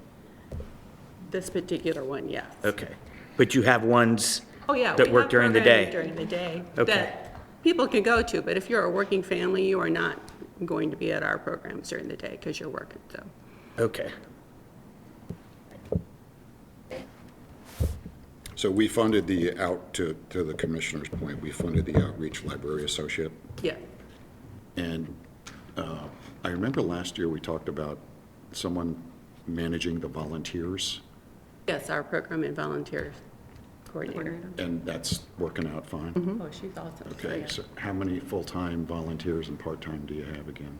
This particular one, yes. Okay, but you have ones Oh, yeah, that we work have during the programming day? during the day Okay. that people can go to, but if you're a working family, you are not going to be at our programs during the day because you're working, so. Okay. So we funded to the commissioner's point, we funded the outreach library associate. Yeah. And I remember last year we talked about someone managing the volunteers, Yes, our program and volunteer coordinator. and that's working out fine? Oh, she's awesome. Okay, Yeah. so how many full-time volunteers and part-time do you have again?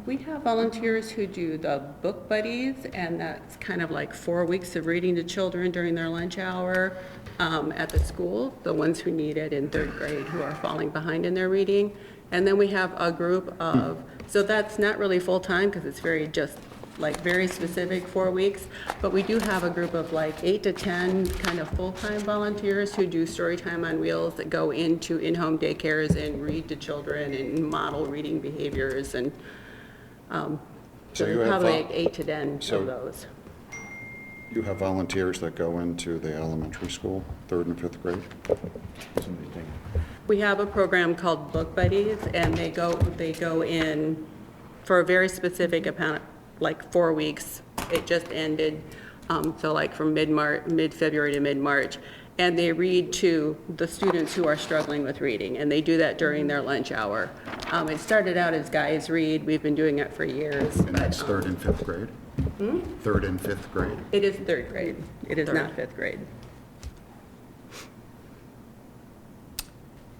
We have volunteers who do the book buddies, and that's kind of like 4 weeks of reading to children during their lunch hour at the school, the ones who need it in 3rd grade who are falling behind in their reading. And then we have a group of, so that's not really full-time because it's very specific 4 weeks, but we do have a group of like 8 to 10 kind of full-time volunteers who do story time on wheels that go into in-home daycares and read to children and model reading behaviors, and So you so have probably like 8 to 10 so- of those. You have volunteers that go into the elementary school, 3rd and 5th grade? We have a program called Book Buddies, and they go in for a very specific amount, like 4 weeks. It just ended, so like from mid-February to mid-March. And they read to the students who are struggling with reading, and they do that during their lunch hour. It started out as Guys Read. We've been doing it for years. And that's 3rd and 5th grade? 3rd and 5th grade? It is 3rd grade. It is not 5th grade.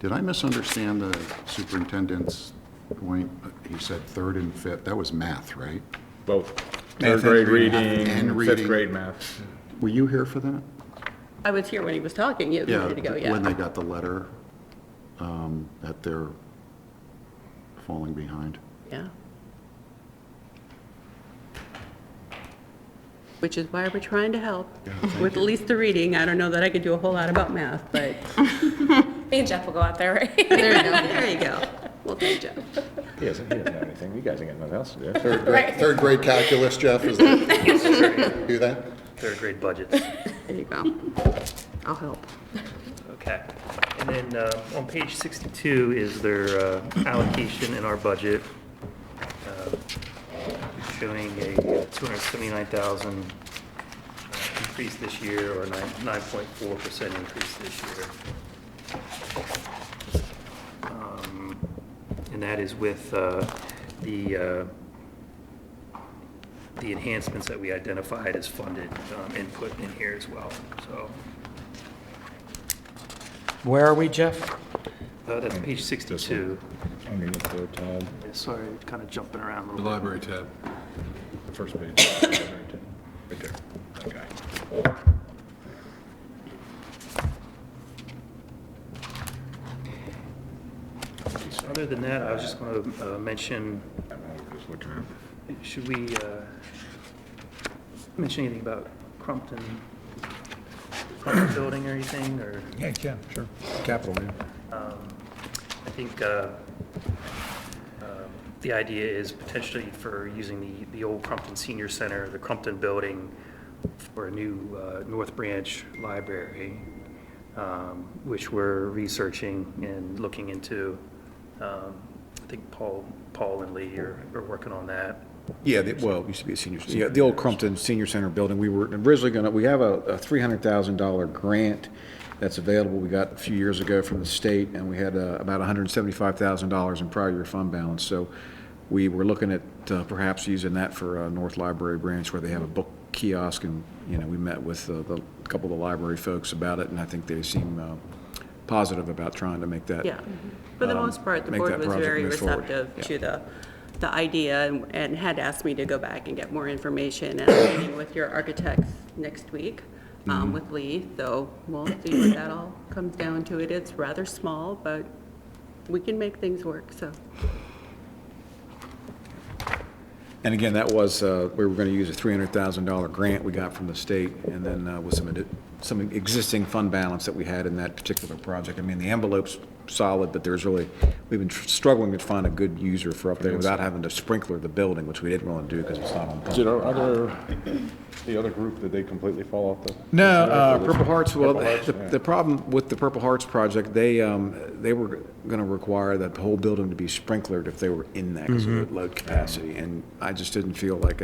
Did I misunderstand the superintendent's point? He said 3rd and 5th, that was math, right? Both. Math 3rd grade and reading. reading, And 5th reading. grade math. Were you here for that? I was here when he was talking, a minute ago, yeah. When they got the letter that they're falling behind. Yeah. Which is why we're trying to help with at least the reading. I don't know that I could do a whole lot about math, but Me and Jeff will go out there, right? There you go, there you go. We'll take Jeff. He doesn't have anything. You guys ain't got nothing else to do. Third grade calculus, Jeff, is that, do that? Third grade budgets. There you go. I'll help. Okay. And then on page 62 is their allocation in our budget, showing a 279,000 increase this year, or 9.4% increase this year. And that is with the enhancements that we identified as funded and put in here as well, so. Where are we, Jeff? That's page 62. Underneath the third tab, Yeah, sorry, kind of jumping around a The little bit. library tab. the first page. Right there. Okay. Other than that, I was just going to mention, I don't know what we're just looking at. should we mention anything about Crumpton building or anything, or? Yeah, you can, sure. Capital, man. I think the idea is potentially for using the old Crumpton Senior Center, the Crumpton building, for a new North Branch library, which we're researching and looking into. I think Paul and Lee are working on that. Yeah, well, it used to be a senior, yeah, the old Crumpton Senior Center building, we were originally gonna, we have a $300,000 grant that's available, we got a few years ago from the state, and we had about $175,000 in prior year fund balance, so we were looking at perhaps using that for North Library Branch, where they have a book kiosk, and, you know, we met with a couple of the library folks about it, and I think they seem positive about trying to make that. Yeah, for the most part, the make board that was project very move forward. receptive Yeah. to the idea and had asked me to go back and get more information. And I'm meeting with your architects next week with Lee, so we'll see what that all comes down to. It is rather small, but we can make things work, so. And again, that was, we were gonna use a $300,000 grant we got from the state, and then with some existing fund balance that we had in that particular project. I mean, the envelope's solid, but there's really, we've been struggling to find a good user for up there without having to sprinkler the building, which we didn't want to do because it's not on. Did our other, the other group, did they completely fall off the? No, Purple Hearts, well, Purple Hearts, yeah. the problem with the Purple Hearts project, they were gonna require that the whole building to be sprinklered if they were in that, because of the load capacity, and I just didn't feel like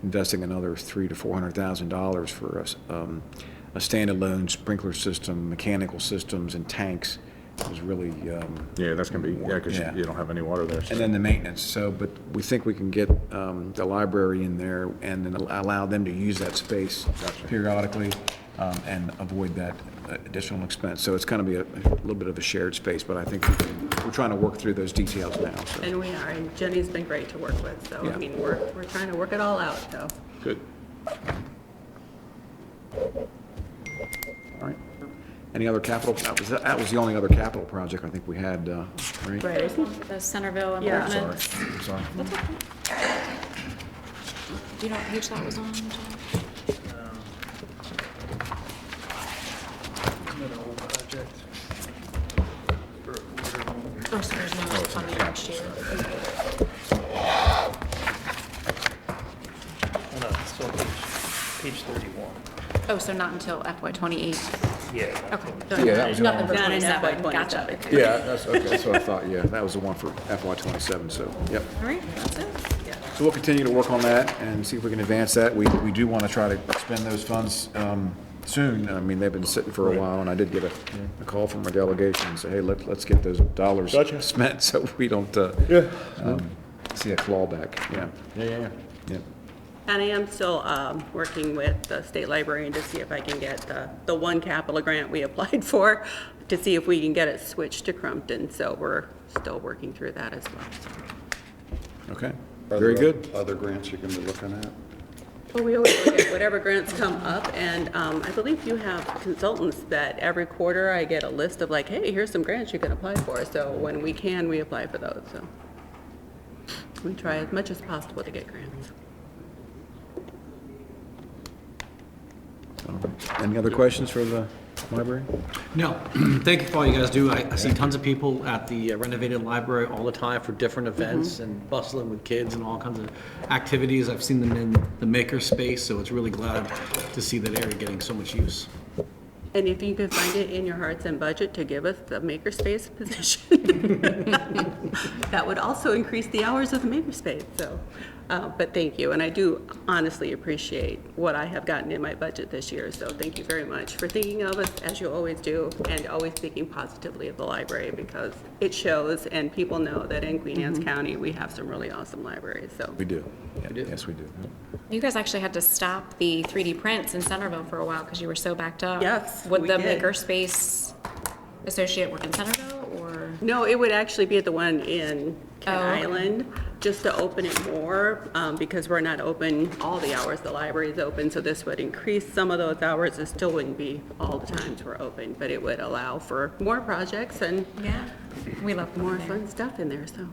investing another $300,000 to $400,000 for a standalone sprinkler system, mechanical systems, and tanks was really, Yeah, that's gonna be, yeah, because Yeah. you don't have any water there. so- and then the maintenance, so, but we think we can get the library in there and then allow them to use that space periodically and avoid that additional expense. So it's gonna be a little bit of a shared space, but I think we're trying to work through those details now, so. And we are, and Jenny's been great to work with, so, Yeah. I mean, we're trying to work it all out, so. Good. All right. Any other capital, that was the only other capital project I think we had, right? Right. The Centerville Yeah. improvements. I'm sorry. Do you know what page that was on, Jeff? Another old project. Oh, so there's no funding next year. Oh, no, it's still page 31. Oh, so not until FY '28. Yeah. Okay. Yeah, that was the Nothing for Not in 27. FY Gotcha. 27. Yeah, that's, okay, that's what I thought, yeah, that was the one for FY '27, so, yep. All right, that's it. So we'll continue to work on that and see if we can advance that. We do want to try to spend those funds soon. I mean, they've been sitting for a while, and I did get a call from our delegation and say, hey, let's get those dollars spent so we don't see a clawback, yeah. Yeah. And I am still working with the state librarian to see if I can get the one capital grant we applied for, to see if we can get it switched to Crumpton. So we're still working through that as well. Okay, Are very there good. Other grants you can be looking at? Well, we always look at whatever grants come up, and I believe you have consultants that every quarter I get a list of like, hey, here's some grants you can apply for. So when we can, we apply for those. So we try as much as possible to get grants. Any other questions for the library? No, thank you for all you guys do. I see tons of people at the renovated library all the time for different events and bustling with kids and all kinds of activities. I've seen them in the maker space, so it's really glad to see that area getting so much use. And if you can find it in your hearts and budget to give us the makerspace position, that would also increase the hours of the makerspace, so. But thank you, and I do honestly appreciate what I have gotten in my budget this year, so thank you very much for thinking of us, as you always do, and always speaking positively of the library, because it shows, and people know that in Queen Anne's County, we have some really awesome libraries, so. We do. Yes, we do. You guys actually had to stop the 3D prints in Centerville for a while because you were so backed up. Yes, Would we the did. Makerspace associate work in Centerville, or? No, it would actually be at the one in Kent Oh, okay. Island, just to open it more, because we're not open all the hours the library is open, so this would increase some of those hours. It still wouldn't be all the times we're open, but it would allow for more projects and Yeah, we love more fun stuff in there, so.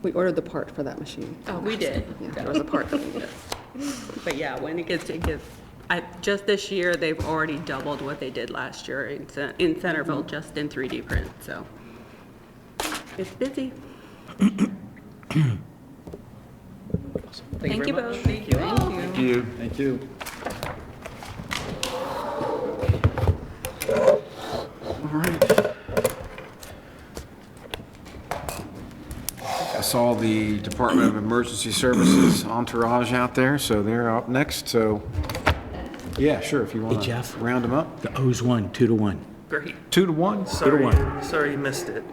We ordered the part for that machine. Oh, We did. That was a part that we needed. But yeah, when it gets, just this year, they've already doubled what they did last year in Centerville, just in 3D print, so. It's busy. Thank you both. Thank you. Thank you. Thank you. All right. I saw the Department of Emergency Services entourage out there, so they're up next, so, yeah, sure, if you want Hey, to Jeff. round them up. The O's won 2-1. Great. 2-1? Sorry you missed it.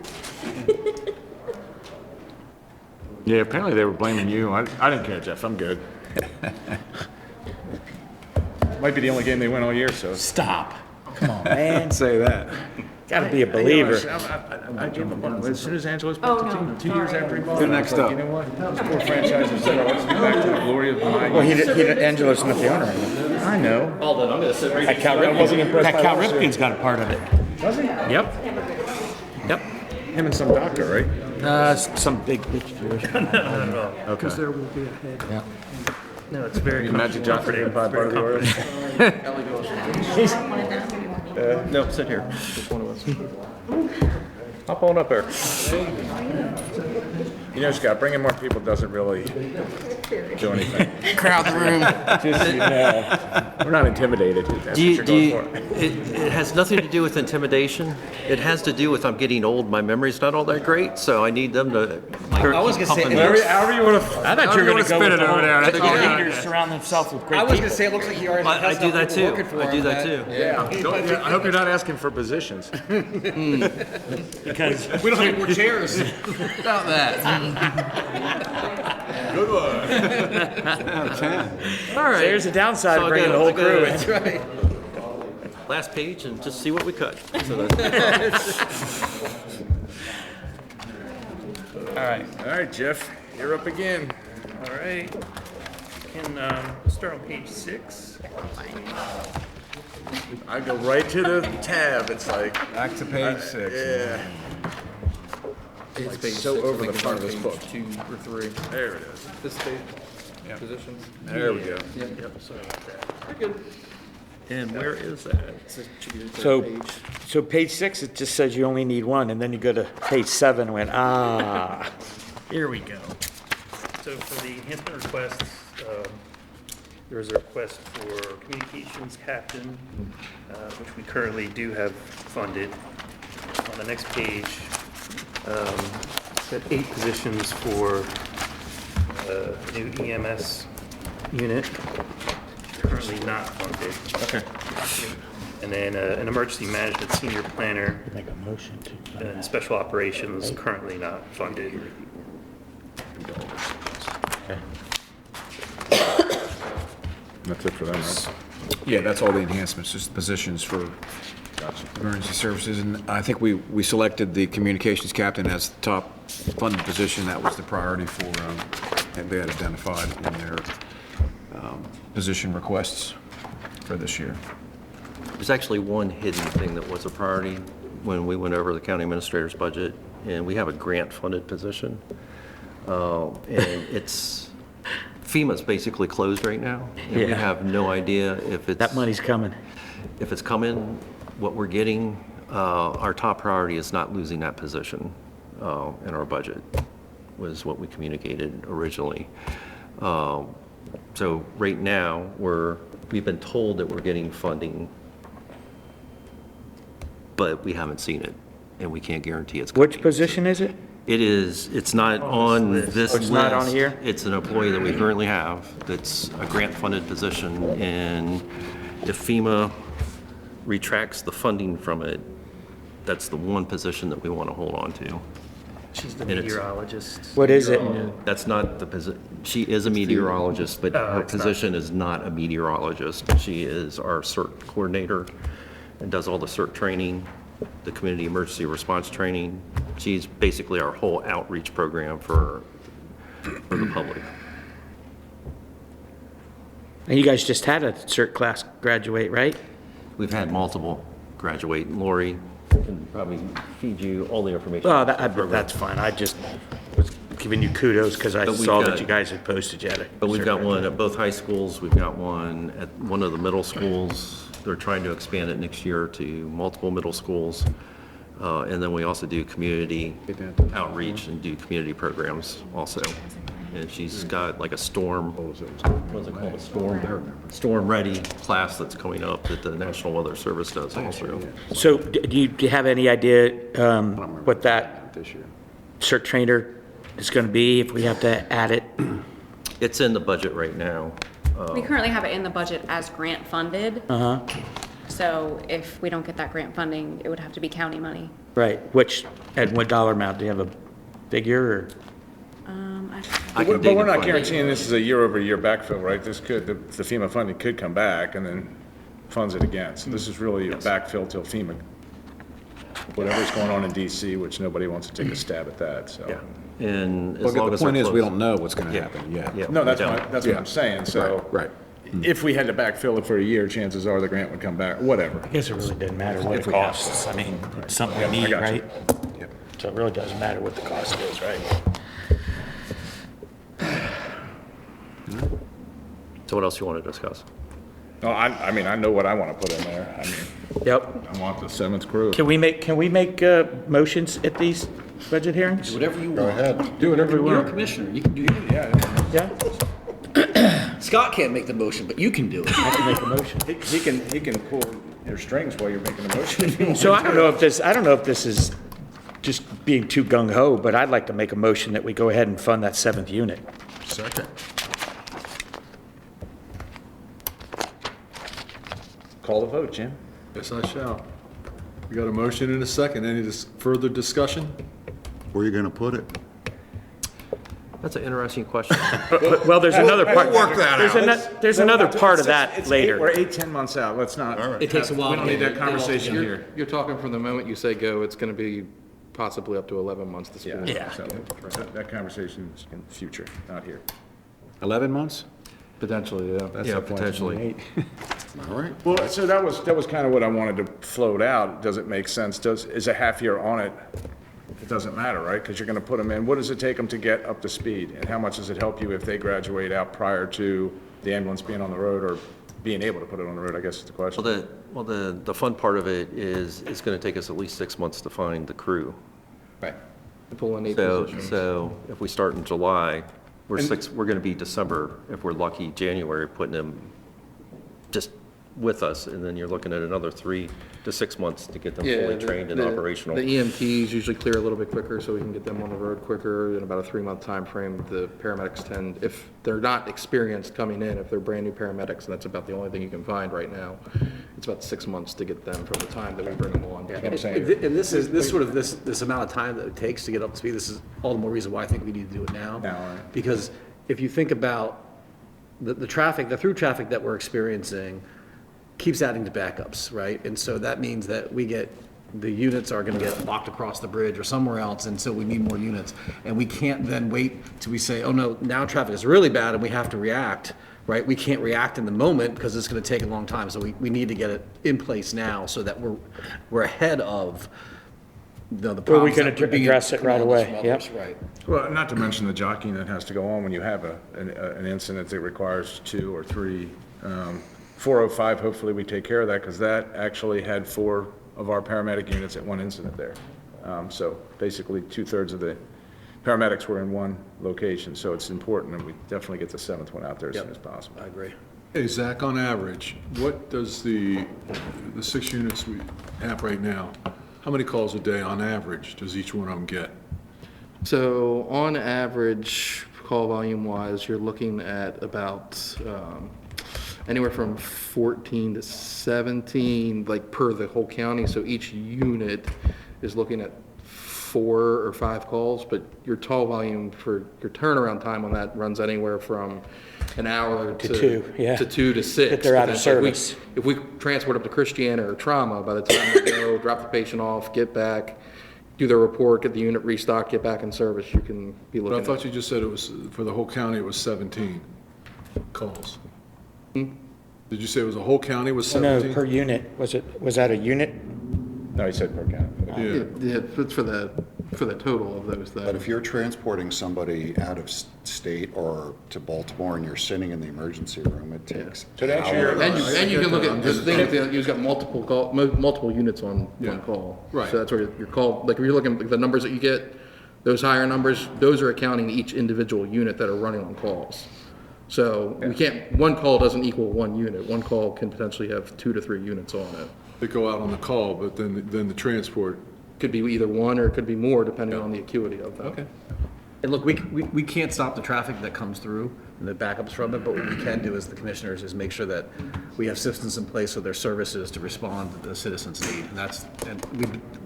Yeah, apparently they were blaming you. I didn't care, Jeff. I'm good. Might be the only game they win all year, so. Stop. Come on, man. Say that. Gotta be a believer. I gave up on it. As soon as Angelo's Oh, bought the no. team, 2 years after he bought it. Who next I was up? like, you know what? This poor franchise is better. Let's get back to the glory of mine. Well, Angelo's not the owner anymore. I know. Well, then I'm gonna sit right Cal Ripken's got a part of it. Does he? Yep. Yep. Him and some doctor, right? Some big bitch Jewish. Okay. There will be a head. Yeah. No, it's very Magic Johnson comforting. by part of the Orioles. No, sit here. Just one of us. Hop on up there. You know, Scott, bringing more people doesn't really do anything. Crowd the room. Just, you know, we're not intimidated. That's what you're going for. It has nothing to do with intimidation. It has to do with I'm getting old. My memory's not all that great, so I need them to. I was gonna say, However you want to. I thought you were going to go with it over there. the leaders surround themselves with great I was people. gonna say, it looks like he already I has do that enough too. people working for I do him that too. Yeah. I hope you're not asking for positions. Because We don't need more chairs. About that. Good one. Out of 10. All right. there's a downside So of bringing the whole crew in. That's right. Last page and just see what we cut. So that's All right. All right, Jeff, you're up again. All right. Can start on page 6. I go right to the tab. It's like, Back to page 6. yeah. It's Like page so 6, over I the think front of it's this on book. page 2 or 3. There it is. This page, positions. There we go. Yep, sorry about that. You're good. And where is that? Should be the third So, page. so page 6, it just says you only need one, and then you go to page 7 and went, here we go. So for the enhancement requests, there is a request for communications captain, which we currently do have funded. On the next page, got 8 positions for new EMS unit, currently not funded. Okay. And then an emergency management senior planner Make a motion to. and special operations, currently not funded. That's it for them, right? Yeah, that's all the enhancements, just positions for emergency services. And I think we selected the communications captain as the top funded position. That was the priority for, that they had identified in their position requests for this year. There's actually one hidden thing that was a priority when we went over the county administrator's budget, and we have a grant-funded position. And it's, FEMA's basically closed right now, and we Yeah. have no idea if it's. That money's coming. if it's coming, what we're getting, our top priority is not losing that position in our budget, was what we communicated originally. So right now, we've been told that we're getting funding, but we haven't seen it, and we can't guarantee it's coming. Which position is it? It's not on this list. It's not on here? It's an employee that we currently have that's a grant-funded position, and if FEMA retracts the funding from it, that's the one position that we want to hold on to. She's the And it's- meteorologist. What is it? That's not the position. She is a meteorologist, but her it's not. position is not a meteorologist. She is our CERT coordinator and does all the CERT training, the community emergency response training. She's basically our whole outreach program for the public. And you guys just had a CERT class graduate, right? We've had multiple graduate. Lori can probably feed you all the information. Well, that's fine. I just was giving you kudos because I But we've saw that got- you guys had posted yet. But we've got one at both high schools, we've got one at one of the middle schools. They're trying to expand it next year to multiple middle schools. And then we also do community outreach and do community programs also. And she's got like a storm, what's it called, a storm ready class that's coming up that the National Weather Service does also. So do you have any idea what that CERT trainer is going to be if we have to add it? It's in the budget right now. We currently have it in the budget as grant funded. Uh-huh. So if we don't get that grant funding, it would have to be county money. Right, at what dollar amount? Do you have a figure or? I can But dig we're and not find it. guaranteeing this is a year-over-year backfill, right? This could, the FEMA funding could come back and then funds it again. So this is really a backfill till FEMA, whatever's going on in DC, which nobody wants to take a stab at that, so. And as Well, long the as they're point is, we close. don't know what's going to Yeah. happen yet. Yeah. No, that's we what, don't. that's what I'm saying, so. Right. If we had to backfill it for a year, chances are the grant would come back, whatever. I guess it really doesn't matter what it If we have costs. I mean, it's something Yeah, we I need, got you. right? So it really doesn't matter what the cost is, right? So what else you want to discuss? No, I mean, I know what I want to put in there. I mean, Yep. I want the seventh crew. Can we make motions at these budget hearings? Whatever you want. Go ahead. Do whatever we You're a want. commissioner, you can do that. Yeah? Scott can't make the motion, but you can do it. I can make a motion. He can pull your strings while you're making the motion. So I don't know if this is just being too gung ho, but I'd like to make a motion that we go ahead and fund that 7th unit. Second. Call the vote, Jim. Yes, I shall. We got a motion and a second. Any further discussion? Where are you going to put it? That's an interesting question. Well, there's another part. work that out. There's another part of that We're later. 10 months out. Let's not. All right. It takes a while. We don't need that to- conversation here. You're talking from the moment you say go, it's going to be possibly up to 11 months to school. Yeah. So that conversation is in the future, not here. 11 months? Potentially, yeah. That's Yeah, FY potentially. 28. All right. Well, so that was kind of what I wanted to float out. Does it make sense? Is a half year on it? It doesn't matter, right? Because you're going to put them in. What does it take them to get up to speed? And how much does it help you if they graduate out prior to the ambulance being on the road or being able to put it on the road, I guess is the question. The fun part of it is it's going to take us at least 6 months to find the crew. Right. Pull in 8 So, positions. so if we start in July, we're going to be December, if we're lucky, January, putting them just with us, and then you're looking at another 3 to 6 months to get them fully trained and operational. The EMTs usually clear a little bit quicker, so we can get them on the road quicker in about a 3-month time frame. The paramedics tend, if they're not experienced coming in, if they're brand-new paramedics, and that's about the only thing you can find right now, it's about 6 months to get them from the time that we bring them on. I'm saying. And this amount of time that it takes to get up to speed, this is all the more reason why I think we need to do it now. Now, right. Because if you think about the traffic, the through traffic that we're experiencing keeps adding to backups, right? And so that means that the units are gonna get locked across the bridge or somewhere else, and so we need more units. And we can't then wait till we say, oh no, now traffic is really bad and we have to react, right? We can't react in the moment because it's gonna take a long time. So we need to get it in place now so that we're ahead of the Well, we problems can that would be address it right tremendous away, from yep. others, Right. Well, not to mention the jockeying that has to go on when you have an incident that requires 2 or 3 405, hopefully we take care of that, because that actually had 4 of our paramedic units at one incident there. So basically 2/3 of the paramedics were in one location, so it's important, and we definitely get the 7th one out there as soon as possible. I agree. Hey, Zach, on average, what does the 6 units we have right now, how many calls a day on average does each one of them get? So on average, call volume wise, you're looking at about anywhere from 14 to 17, like per the whole county. So each unit is looking at 4 or 5 calls, but your call volume for your turnaround time on that runs anywhere from an hour To 2, yeah. to 2 to 6. If they're out of Potentially. service. If we transport up to Christiana or trauma, by the time we go, drop the patient off, get back, do the report, get the unit restocked, get back in service, you can be But I looking thought at. you just said it was, for the whole county, it was 17 calls. Did you say it was a whole county was Oh, no, 17? per unit. Was that a unit? No, he said per count. Yeah. Yeah, it's for the total of those But things. if you're transporting somebody out of state or to Baltimore and you're sitting in the emergency room, it takes So to answer your- And you can look at, the thing is, you've got multiple units on Yeah. one call. Right. So that's where your call, like if you're looking, like the numbers that you get, those higher numbers, those are accounting each individual unit that are running on calls. So we can't, one call doesn't equal one unit. One call can potentially have 2 to 3 units on it. They go out on the call, but then the transport. Could be either one or it could be more depending on the acuity of them. Okay. And look, we can't stop the traffic that comes through and the backups from it, but what we can do as the commissioners is make sure that we have systems in place so there's services to respond to the citizens' need. And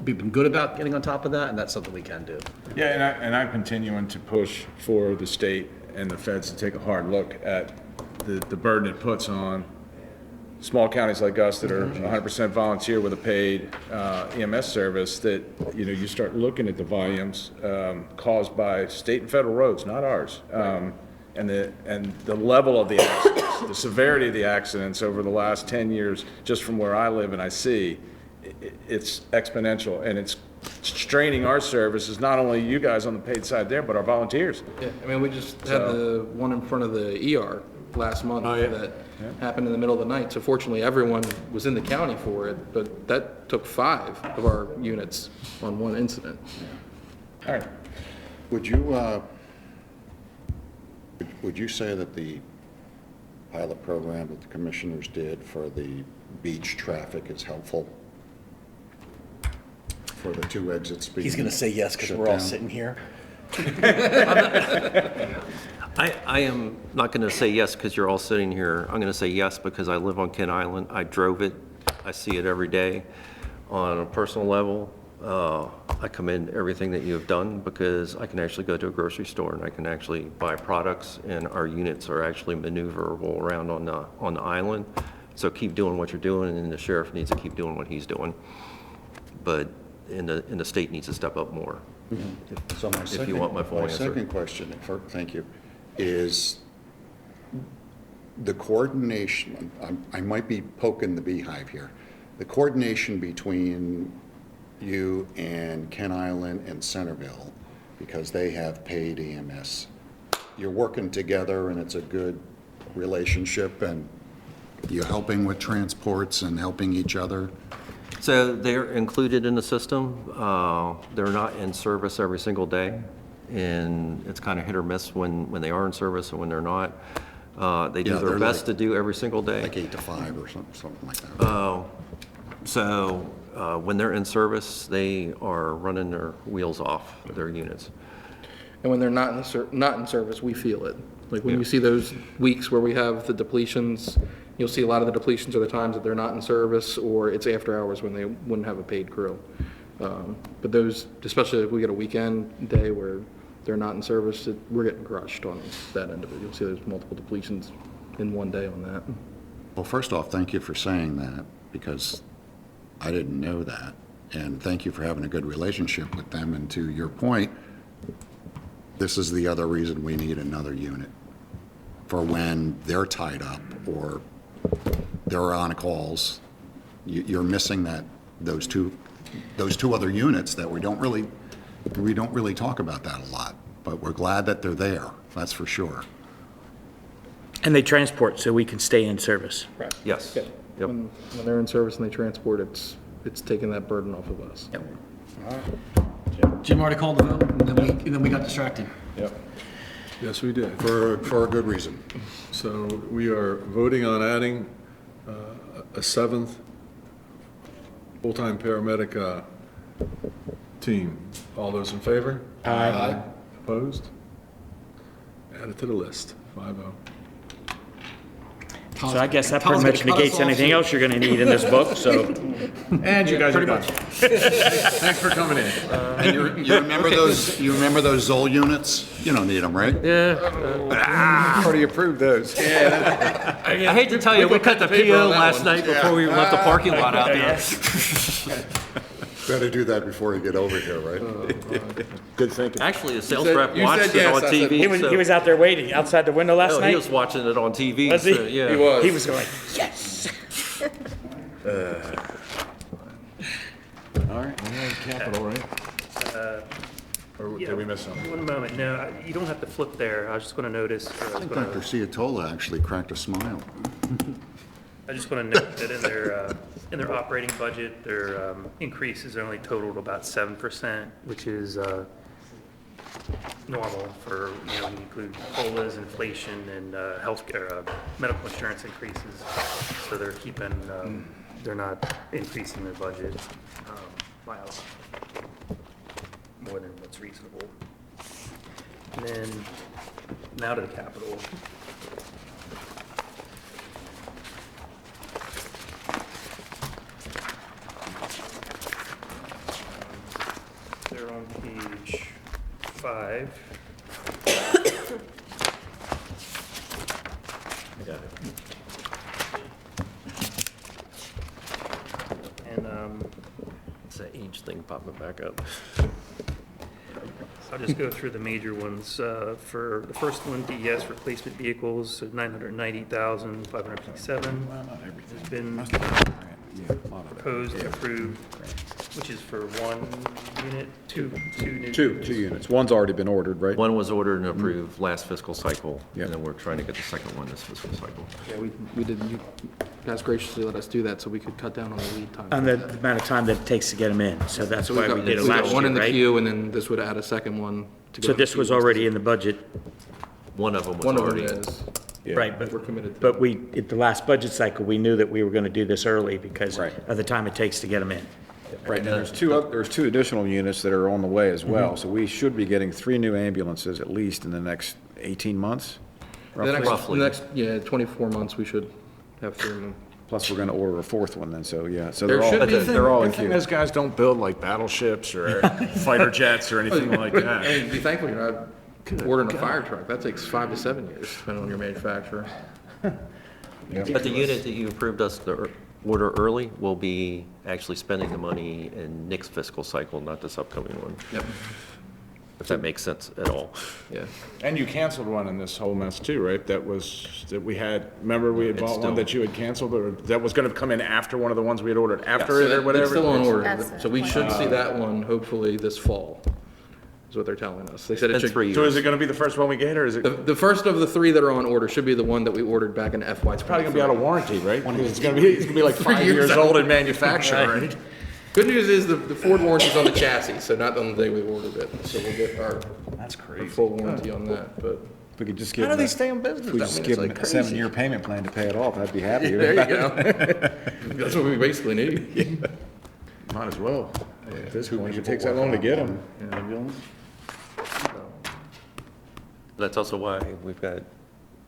we've been good about getting on top of that, and that's something we can do. Yeah, and I'm continuing to push for the state and the feds to take a hard look at the burden it puts on small counties like us that are 100% volunteer with a paid EMS service, that, you know, you start looking at the volumes caused by state and federal roads, not ours. And the level of the accidents, the severity of the accidents over the last 10 years, just from where I live and I see, it's exponential, and it's straining our services, not only you guys on the paid side there, but our volunteers. Yeah, I mean, we just had the one in front of the ER last month that happened in the middle of the night. So fortunately, everyone was in the county for it, but that took 5 of our units on one incident. All right. Would you say that the pilot program that the commissioners did for the beach traffic is helpful? For the 2 exits being He's going to say yes because shut we're all down? sitting here. I am not going to say yes because you're all sitting here. I'm going to say yes because I live on Kent Island. I drove it. I see it every day. On a personal level, I commend everything that you have done, because I can actually go to a grocery store and I can actually buy products, and our units are actually maneuverable around on the island. So keep doing what you're doing, and the sheriff needs to keep doing what he's doing. But and the state needs to step up more. So If you want my full answer. My second question, thank you, is the coordination, I might be poking the beehive here, the coordination between you and Kent Island and Centerville, because they have paid EMS. You're working together and it's a good relationship, and you're helping with transports and helping each other. So they're included in the system. They're not in service every single day, and it's kind of hit or miss when they are in service and when they're not. They do their best to do every single day. Like 8 to 5 or something like that. So when they're in service, they are running their wheels off their units. And when they're not in service, we feel it. Like when you see those weeks where we have the depletions, you'll see a lot of the depletions are the times that they're not in service, or it's after hours when they wouldn't have a paid crew. But those, especially if we get a weekend day where they're not in service, we're getting crushed on that end of it. You'll see there's multiple depletions in one day on that. Well, first off, thank you for saying that, because I didn't know that. And thank you for having a good relationship with them. And to your point, this is the other reason we need another unit, for when they're tied up or they're on calls. You're missing those two other units that we don't really talk about that a lot, but we're glad that they're there. That's for sure. And they transport so we can stay in service. Right. Yes. Yeah. Yep. When they're in service and they transport, it's taking that burden off of us. Yep. Jim already called the vote, and then we got distracted. Yep. Yes, we did. For a good reason. So we are voting on adding a 7th full-time paramedic team. All those in favor? Aye. Opposed? Add it to the list, 5-0. So I guess that pretty much negates anything else you're gonna need in this book, so. And you guys are done. Thanks for coming in. And you remember those, Zoll units? You don't need them, right? Already approved those. I hate to tell you, we cut the PO last night before we left the parking lot out there. Better do that before you get over here, right? Good thinking. Actually, the sales said- rep you watched said it yes, on I said- TV. He was out there waiting outside the window last No, night. he was watching it on TV. Was he? so, yeah. He was. He was going, yes. All right. Capital, right? Or did we miss something? One moment, no, you don't have to flip there. I was just going to notice, or I think Dr. Ciatola actually cracked a smile. I just want to note that in their operating budget, their increases only totaled about 7%, which is normal for, when you include COLAs, inflation, and healthcare, medical insurance increases. So they're keeping, they're not increasing their budget by a lot more than what's reasonable. And then now to the capital. They're on page 5. I got it. And It's that age thing popping back up. I'll just go through the major ones. For the first one, DES replacement vehicles, so 990,557 has been proposed and approved, which is for one unit, two new. Two units. One's already been ordered, right? One was ordered and approved last fiscal cycle, Yeah. and then we're trying to get the second one this fiscal cycle. Yeah, we did, you guys graciously let us do that so we could cut down on the lead time. On the amount of time that it takes to get them in, so that's So why we did it last one year, in the right? queue, and then this would add a second one to go. So in the this was queue. already in the budget, One of them was One of them already. is, right, but, we're committed to. but we, at the last budget cycle, we knew that we were gonna do this early because Right. of the time it takes to get them in. Right, and there's two additional units that are on the way as well, so we should be getting 3 new ambulances at least in the next 18 months. Roughly. The next, yeah, 24 months, we should have 3 of them. Plus, we're gonna order a 4th one then, so yeah, so There they're all, should be- they're all in Good thing queue. those guys don't build like battleships or fighter jets or anything like I that. mean, be thankful you're not ordering a fire truck. That takes 5 to 7 years, depending on your manufacturer. But the unit that you approved us to order early will be actually spending the money in next fiscal cycle, not this upcoming one. Yep. If that makes sense at all. Yeah. And you canceled one in this whole mess too, right? That we had, remember we had It's bought one still- that you had canceled, or that was gonna come in after one of the ones we had ordered after it or whatever? It's still on order, That's so we should see that one hopefully this fall, is what they're telling us. They said it Been should. 3 So is years. it gonna be the first one we get, or is it The first of the 3 that are on order should be the one that we ordered back in FY probably gonna be out of warranty, right? Because it's gonna be like 5 years years out. old in manufacture, right? Good news is the Ford warranty's on the chassis, so not on the day we ordered it, so we'll get our full warranty on that, but. If we could just give How do them, they stay in business? if we I just mean, give it's them like a crazy. 7-year payment plan to pay it off, I'd be happy. There you go. That's what we basically need. Might as well. At this point, if it takes that long to get them. That's also why we've got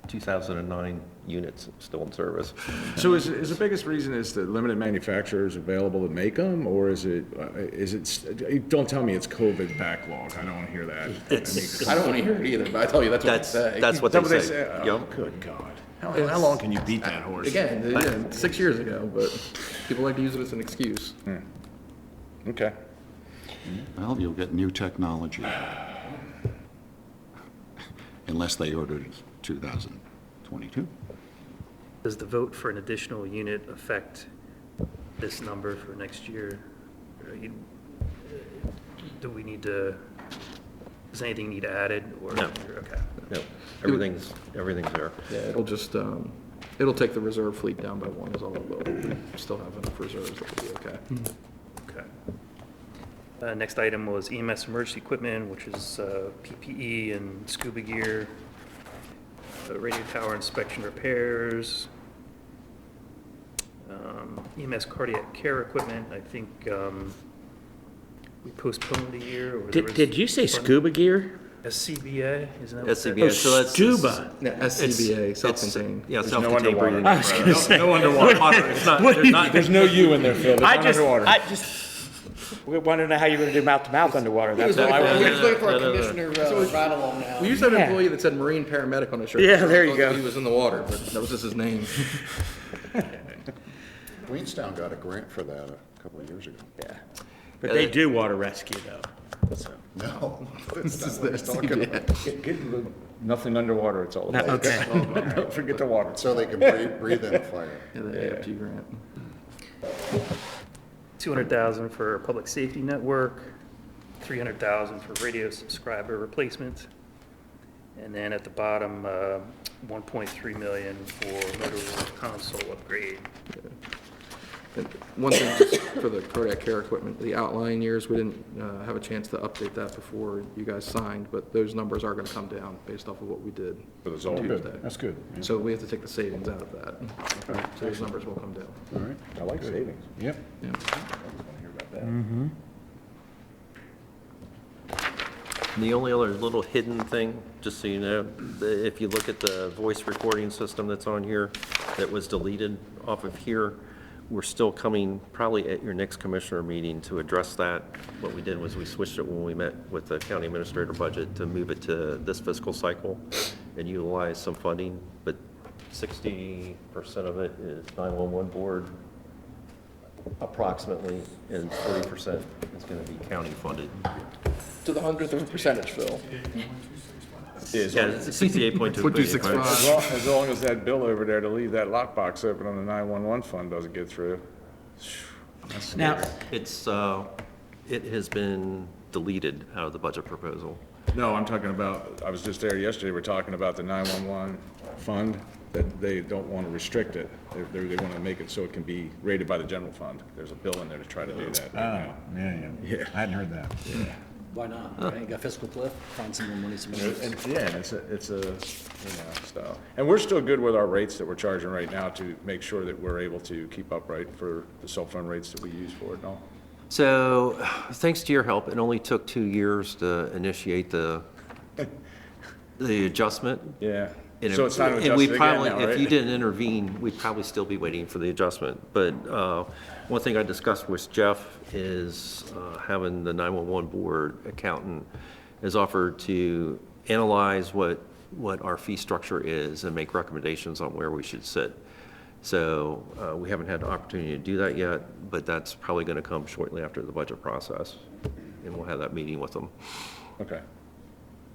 2009 units still in service. So is the biggest reason is that limited manufacturers available to make them, or is it, don't tell me it's COVID backlog, I don't wanna hear that. I don't want to hear it either, but I tell you, that's what they That's, say. that's what Is that they say. Oh, Yep. good God. How long can you beat that horse? Again, yeah, 6 years ago, but people like to use it as an excuse. Okay. Well, you'll get new technology. Unless they ordered 2022. Does the vote for an additional unit affect this number for next year? Do we need to Does anything need added or? No. Okay. No, everything's there. Yeah, it'll just, it'll take the reserve fleet down by one is all it will. We still have enough reserves, that'll be okay. Okay. Next item was EMS emergency equipment, which is PPE and scuba gear, radio tower inspection repairs, EMS cardiac care equipment. I think we postponed a year. Or Did you say scuba gear? SCBA, isn't that what that SCBA, is? so that's. Scuba. SCBA, self-contained. Yeah, no self-contained underwater. breathing. I was gonna say. No underwater. It's not, there's not, There's no you in there, Phil. There's I not just, underwater. we wanted to know how you were gonna do mouth-to-mouth underwater. That's all I No, wanted. no, no, no, no. Commissioner Rattle now. We used to have an Yeah. employee that said Marine paramedic on his shirt. Yeah, there you I thought go. He was in the water, but that was just his name. Queenstown got a grant for that a couple of years ago. Yeah. But they do water rescue though. So. No, that's not what he's talking about. Nothing underwater, it's all No, about. okay. Don't forget the water. So they can breathe in a fire. Yeah, the AFG grant. 200,000 for public safety network, 300,000 for radio subscriber replacement, and then at the bottom, 1.3 million for motor console upgrade. And one thing, just for the cardiac care equipment, the outlying years, we didn't have a chance to update that before you guys signed, but those numbers are gonna come down based off of what we did. For the Zoll. Tuesday. That's good. Yeah. So we have to take the savings out of that. So those numbers will come down. All right. I like savings. Yep. Yeah. The only other little hidden thing, just so you know, if you look at the voice recording system that's on here, that was deleted off of here, we're still coming probably at your next commissioner meeting to address that. What we did was we switched it when we met with the county administrator budget to move it to this fiscal cycle and utilize some funding, but 60% of it is 911 board approximately, and 40% is going to be county funded. To the 100th of a percentage, Phil. Yeah, it's 68.2. As long as that bill over there to leave that lockbox open on the 911 fund doesn't get through. Now, It's, it has been deleted out of the budget proposal. No, I'm talking about, I was just there yesterday, we're talking about the 911 fund, that they don't want to restrict it. They want to make it so it can be rated by the general fund. There's a bill in there to try to do that right now. Yeah. I hadn't heard that. Why not? Right? Got fiscal cliff, find some more money somewhere else. And, yeah, and it's a, stuff. And we're still good with our rates that we're charging right now to make sure that we're able to keep upright for the self-fund rates that we use for it and all. So, thanks to your help, it only took 2 years to initiate the adjustment. Yeah. And So it's not and adjusted we again probably, now, if right? you didn't intervene, we'd probably still be waiting for the adjustment. But one thing I discussed with Jeff is having the 911 board accountant has offered to analyze what our fee structure is and make recommendations on where we should sit. So we haven't had the opportunity to do that yet, but that's probably going to come shortly after the budget process, and we'll have that meeting with them. Okay.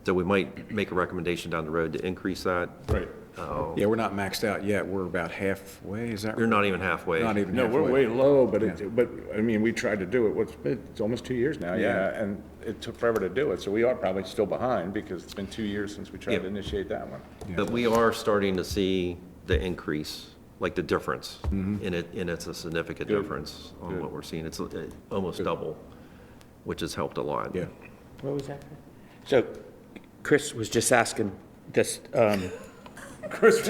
So we might make a recommendation down the road to increase that. Right. Yeah, we're not maxed out yet. We're about halfway, is that right? You're not even halfway. Not even No, halfway. we're way low, but I mean, we tried to do it, it's almost 2 years now, yeah, and it took forever to do it, so we are probably still behind because it's been 2 years since we tried to initiate that one. But we are starting to see the increase, like the difference, and it's a significant difference on what we're seeing. It's almost double, which has helped a lot. Yeah. what was that? So Chris was just asking this,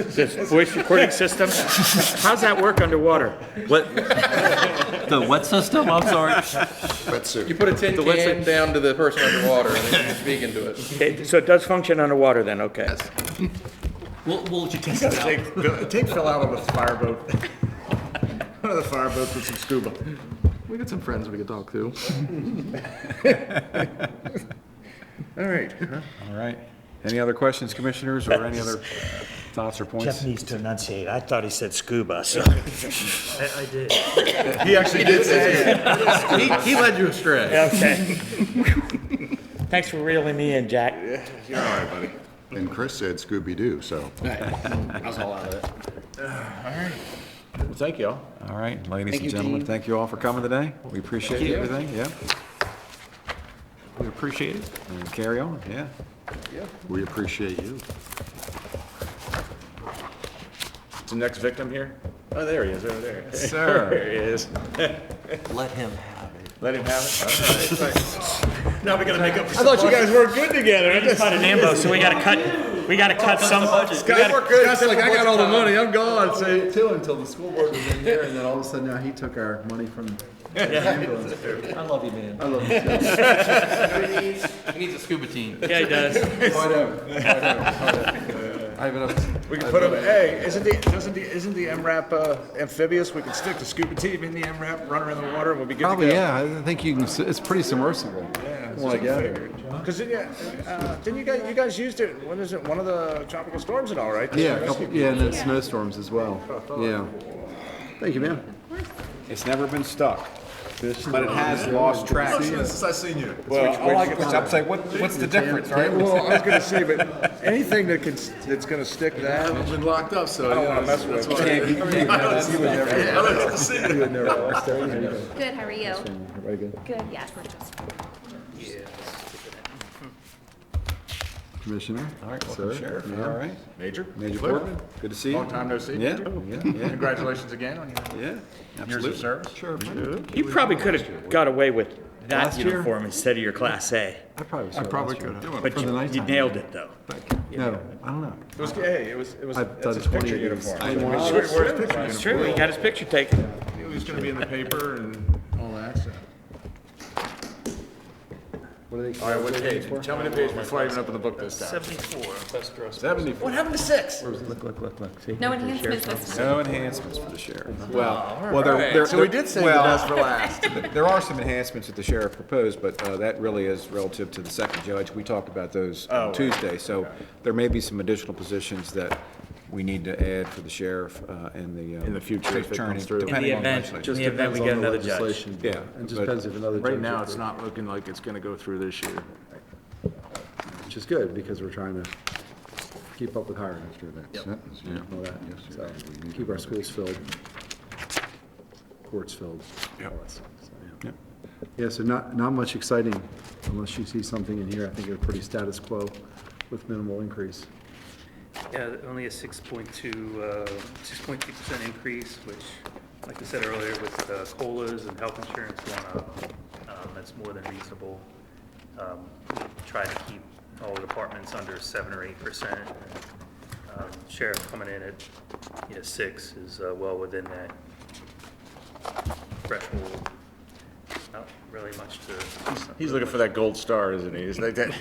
this voice recording system, how's that work underwater? What? The what system? I'm sorry. You put a tin can down to the person underwater and then you speak into it. Okay, so it does function underwater then, okay. We'll let you test it out. Take Phil out on the fireboat. One of the fireboats with some scuba. We got some friends we could talk to. All right. All right. Any other questions, commissioners, or any other thoughts or points? Jeff needs to enunciate. I thought he said scuba, so. I did. He actually did say it. He led you astray. Okay. Thanks for reeling me in, Jack. You're all right, buddy. And Chris said Scooby-Doo, so. I was all out of it. Well, thank you all. All right, ladies Thank and you, gentlemen, Dean. thank you all for coming today. We appreciate everything, yeah. We appreciate it. And carry on, yeah. We appreciate you. Is the next victim here? Oh, there he is, over there. Yes, sir. There he is. Let him have it. Let him have it? All right. Now we gotta make up for I thought you guys worked good together. We just caught an ambo, so we gotta cut some. Scott's like, I got all the money, I'm gone. Say too until the school board was in there, and then all of a sudden now he took our money from the ambulance. I love you, man. I love him too. He needs a scuba team. Yeah, he does. I have enough. We can put him, hey, isn't the MRAP amphibious? We can stick the scuba team in the MRAP, run her in the water, and we'll be good to go. Probably, yeah. I think you can. It's pretty submersible. Yeah, Well, I get it. Because didn't you guys used it, when is it, one of the tropical storms and all, right? Yeah, a couple. Yeah, and then snowstorms as well. Yeah. Thank you, man. It's never been stuck, but it has lost track. Since I seen you. Well, I like it. I'm saying, what's the difference, right? Well, I was gonna say, but anything that's gonna stick that, I've been locked up, so. I don't wanna mess with it. I like to see it. Good, how are you? Very good. Good, yes, we're just. Commissioner. All right, welcome, Sir. Sheriff. Yeah. All right. Major? Major Portman, good to see you. Long time no see. Yeah, yeah. Congratulations again on your Yeah, years of service. Sure. You probably could have got away with that Last year? uniform instead of your Class A. I probably could have. But For the you nighttime. nailed it, though. No, I don't know. It was, hey, it was, I've that's done his picture 20 uniform. I He know. wore his picture It's uniform. true, he got his picture taken. He was gonna be in the paper and all that, so. What are they? All right, what page? Tell me the page before I even open the book this time. 74. 74. What happened to 6? Look, see? No enhancements this time. No enhancements for the sheriff. Well, So we did save the best for last. There are some enhancements that the sheriff proposed, but that really is relative to the second judge. We talked about those on Tuesday, so there may be some additional positions that we need to add for the sheriff and the. In the future, if it attorney, comes through. depending on event- legislation. in the event we get another judge. Yeah, It just but depends if another judge. Right now, it's not looking like it's gonna go through this year. Which is good, because we're trying to keep up with hiring. Yeah. All that, so, keep our schools filled, courts filled. all that stuff, so, yeah. Yeah, so not much exciting, unless you see something in here. I think it's pretty status quo with minimal increase. Yeah, only a 6.2% increase, which, like I said earlier, with COLAs and health insurance going up, that's more than reasonable. Try to keep all the departments under 7 or 8%. Sheriff coming in at 6 is well within that threshold. Not really much to. He's looking for that gold star, isn't he? It's like that.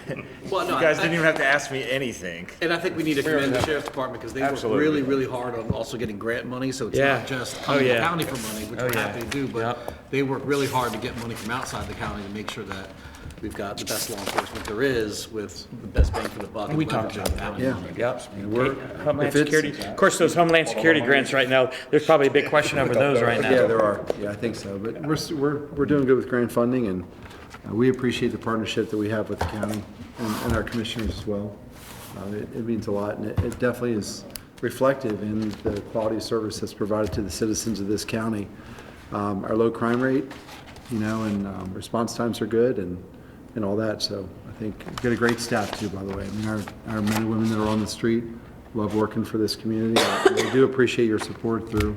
Well, no, You guys I- didn't even have to ask me anything. And I think we need to commend the sheriff's department because they work Absolutely. really, really hard on also getting grant money. So it's Yeah. not just Oh, coming to the yeah. county for money, which we're happy to do, but they work really hard to get money from outside the county to make sure that we've got the best law enforcement there is with the best bang for the buck. We and talked leveraging about the county Yeah. money. Yep. And we're, Homeland if it's- Security, of course, those Homeland Security grants right now, there's probably a big question over those right now. Yeah, there are. Yeah, I think so. But we're doing good with grant funding, and we appreciate the partnership that we have with the county and our commissioners as well. It means a lot, and it definitely is reflective in the quality of service that's provided to the citizens of this county. Our low crime rate, and response times are good and all that. So I think we've got a great staff too, by the way. I mean, our men and women that are on the street love working for this community. We do appreciate your support through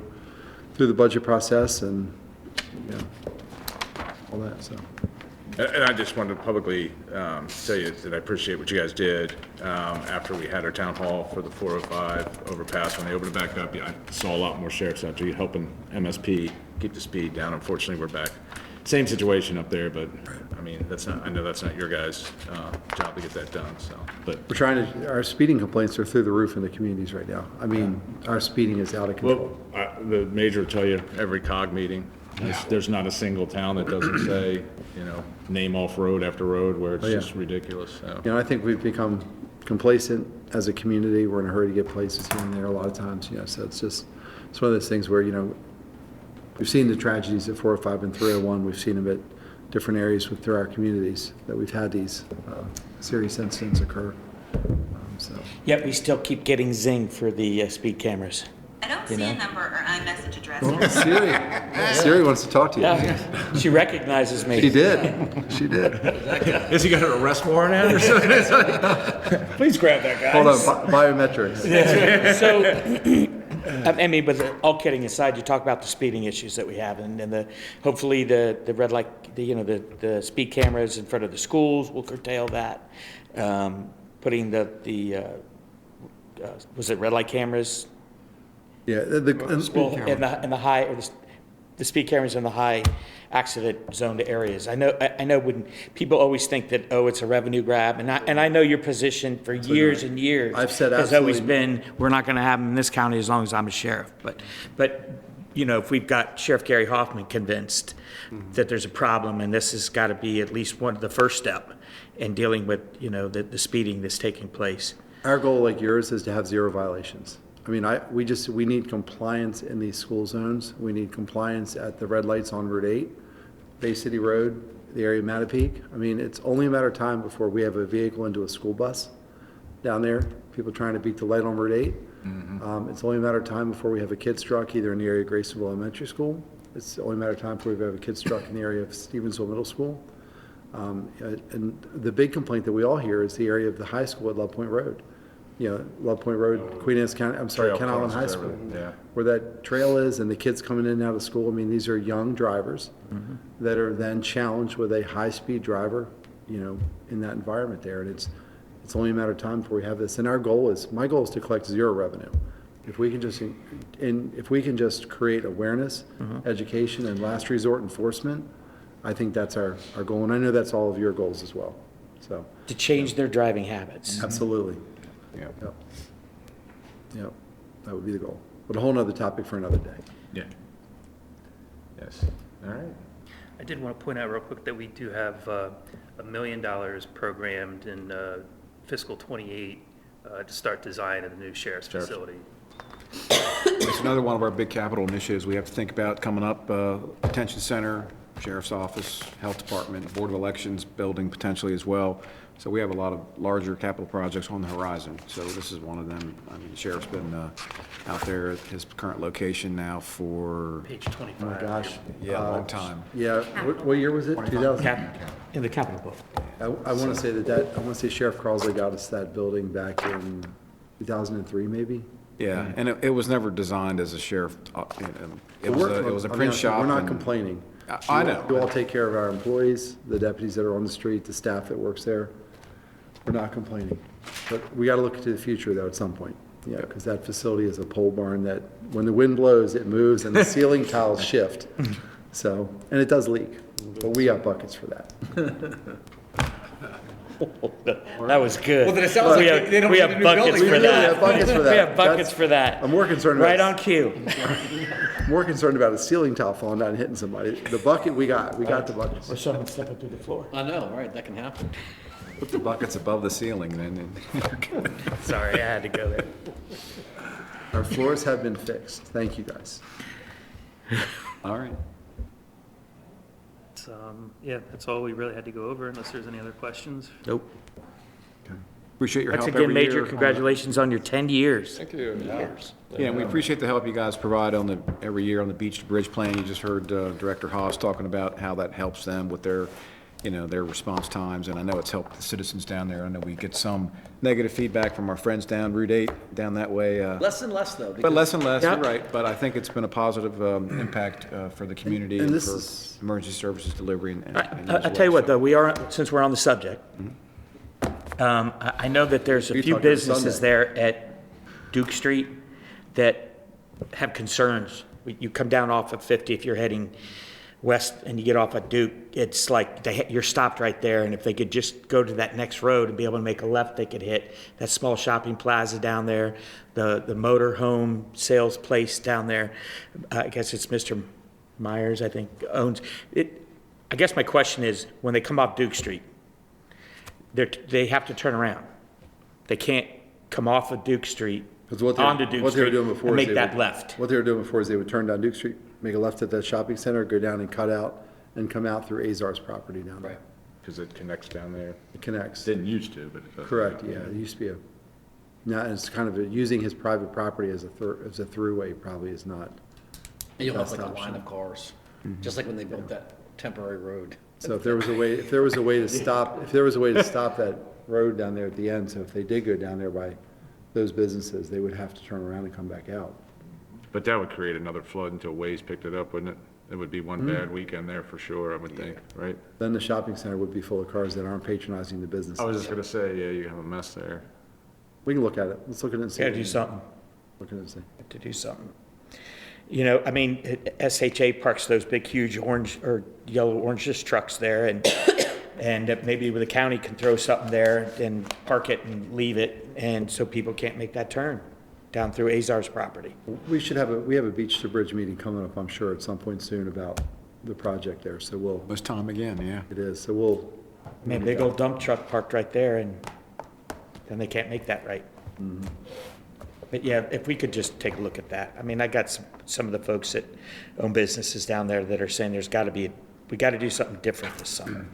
the budget process and, all that, so. And I just wanted to publicly tell you that I appreciate what you guys did after we had our town hall for the 405 overpass. When they opened it back up, I saw a lot more sheriffs out there helping MSP keep the speed down. Unfortunately, we're back. Same situation up there, but I mean, I know that's not your guys' job to get that done, so. But We're trying to, our speeding complaints are through the roof in the communities right now. I mean, our speeding is out of control. the major will tell you, every COG meeting, there's not a single town that doesn't say, name off road after road where it's just ridiculous, so. I think we've become complacent as a community. We're in a hurry to get places here and there a lot of times, so it's one of those things where, we've seen the tragedies at 405 and 301. We've seen them at different areas through our communities that we've had these serious incidents occur. So. Yet we still keep getting zinged for the speed cameras. I don't see a number or iMessage address Siri wants to talk to you. Yeah, she recognizes me. She did. She did. Has he got an arrest warrant out or something? Please grab that guy. Hold on, biometrics. So, I mean, but all kidding aside, you talk about the speeding issues that we have, and hopefully the red light, the speed cameras in front of the schools will curtail that. Putting was it red light cameras? Yeah, In the high, or the speed cameras in the high accident zoned areas. I know when people always think that, oh, it's a revenue grab, and I know your position for years and years. I've said has always absolutely- been, we're not going to have them in this county as long as I'm a sheriff. But if we've got Sheriff Gary Hoffman convinced that there's a problem, and this has got to be at least the first step in dealing with, the speeding that's taking place. Our goal, like yours, is to have 0 violations. I mean, we need compliance in these school zones. We need compliance at the red lights on Route 8, Bay City Road, the area of Mattapique. I mean, it's only a matter of time before we have a vehicle into a school bus down there, people trying to beat the light on Route 8. It's only a matter of time before we have a kid's truck either in the area of Graceville Elementary School. It's only a matter of time before we have a kid's truck in the area of Stevensville Middle School. And the big complaint that we all hear is the area of the high school at Love Point Road. Love Point Road, Queen Anne's County, Ken Island High School, where that trail is, and the kids coming in and out of school. I mean, these are young drivers that are then challenged with a high-speed driver, in that environment there. And it's only a matter of time before we have this. And my goal is to collect 0 revenue. If we can just create awareness, education, and last resort enforcement, I think that's our goal. And I know that's all of your goals as well. So To change their driving habits. absolutely. Yep. That would be the goal. But a whole nother topic for another day. Yeah. Yes. All right. I did want to point out real quick that we do have $1 million programmed in fiscal '28 to start design of the new sheriff's facility. It's another one of our big capital initiatives we have to think about coming up. Detention center, sheriff's office, health department, board of elections building potentially as well. So we have a lot of larger capital projects on the horizon. So this is one of them. I mean, the sheriff's been out there at his current location now for, Page 25. Oh my gosh. a long time. Yeah, what year was it? 2000? In the capital book. I want to say I want to say Sheriff Crossley got us that building back in 2003, maybe? Yeah, and it was never designed as a sheriff. It was a print shop. We're not and- complaining. I know. You all take care of our employees, the deputies that are on the street, the staff that works there. We're not complaining. But we got to look to the future, though, at some point. Yeah, because that facility is a pole barn that, when the wind blows, it moves and the ceiling tiles shift. So, and it does leak, but we got buckets for that. That was good. Well, then it sounds like they don't we need have a new buckets building. for We really that. have buckets for that. We have buckets That's- for that. I'm more concerned about. Right on cue. I'm more concerned about a ceiling tile falling down and hitting somebody. The bucket, we got the buckets. Or someone stepping through the floor. I know, right, that can happen. Put the buckets above the ceiling then. Sorry, I had to go there. Our floors have been fixed. Thank you, guys. All right. Yeah, that's all we really had to go over, unless there's any other questions. Nope. Appreciate your Once help again, every major year. congratulations on your 10 years. Thank you. Yeah, and we appreciate the help you guys provide every year on the beach to bridge plan. You just heard Director Haas talking about how that helps them with their response times, and I know it's helped the citizens down there. I know we get some negative feedback from our friends down Route 8, down that way. Less and less, though. But less and less, you're Yep. right. But I think it's been a positive impact for the community And and this for is- emergency services delivery. And I'll tell you what, though, since we're on the subject, I know that there's a You're few talking businesses Sunday. there at Duke Street that have concerns. You come down off of 50 if you're heading west and you get off at Duke, it's like you're stopped right there, and if they could just go to that next road and be able to make a left, they could hit that small shopping plaza down there, the motor home sales place down there. I guess it's Mr. Myers, I think, owns it. I guess my question is, when they come off Duke Street, they have to turn around. They can't come off of Duke Street onto Duke Street and make that left. What they were doing before is they would turn down Duke Street, make a left at that shopping center, go down and cut out, and come out through Azar's property down there. Because it connects down there. It connects. Didn't used to, but it does. Correct, yeah, it used to be now it's kind of using his private property as a throughway probably is not. And you'll have best like a option. line of cars, just like when they built that temporary road. So if there was a way to stop, that road down there at the end, so if they did go down there by those businesses, they would have to turn around and come back out. But that would create another flood until Waze picked it up, wouldn't it? It would be one bad weekend there for sure, I would think, right? Then the shopping center would be full of cars that aren't patronizing the businesses. I was just gonna say, yeah, you have a mess there. We can look at it. Let's look at it and see. Gotta do something. Look at it and see. Have to do something. You know, I mean, SHA parks those big, huge orange or yellow oranges trucks there, and maybe the county can throw something there and park it and leave it, and so people can't make that turn down through Azar's property. We have a beach to bridge meeting coming up, I'm sure, at some point soon about the project there, so we'll. It's time again, yeah. It is, so we'll. I mean, big old dump truck parked right there, and then they can't make that right. But yeah, if we could just take a look at that. I mean, I got some of the folks that own businesses down there that are saying we got to do something different this summer.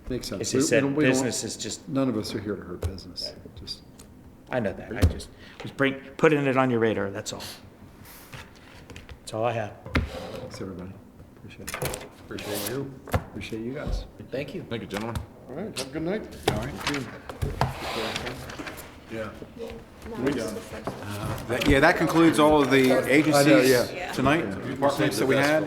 Makes sense. As I said, We don't- business is just, None of us are here to hurt business, just. I know that. I just was putting it on your radar, that's all. That's all I have. Thanks, everybody. Appreciate it. Appreciate you. Appreciate you guys. Thank you. Thank you, gentlemen. All right, have a good night. All right. Yeah. That concludes all of the agencies yeah. tonight, departments that we had.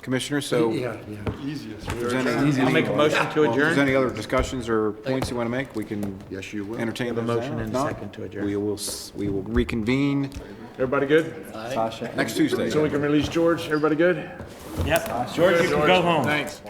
Commissioners, so Easiest. if there's any- I'll make a motion to Well, if there's adjourn. any other discussions or points you want to make, we can Yes, you will. entertain Have a those motion now. and If a not, second to adjourn. we will reconvene Everybody good? Tasha. next Tuesday. So we can release George, everybody good? Yep, George, you can go home. Thanks.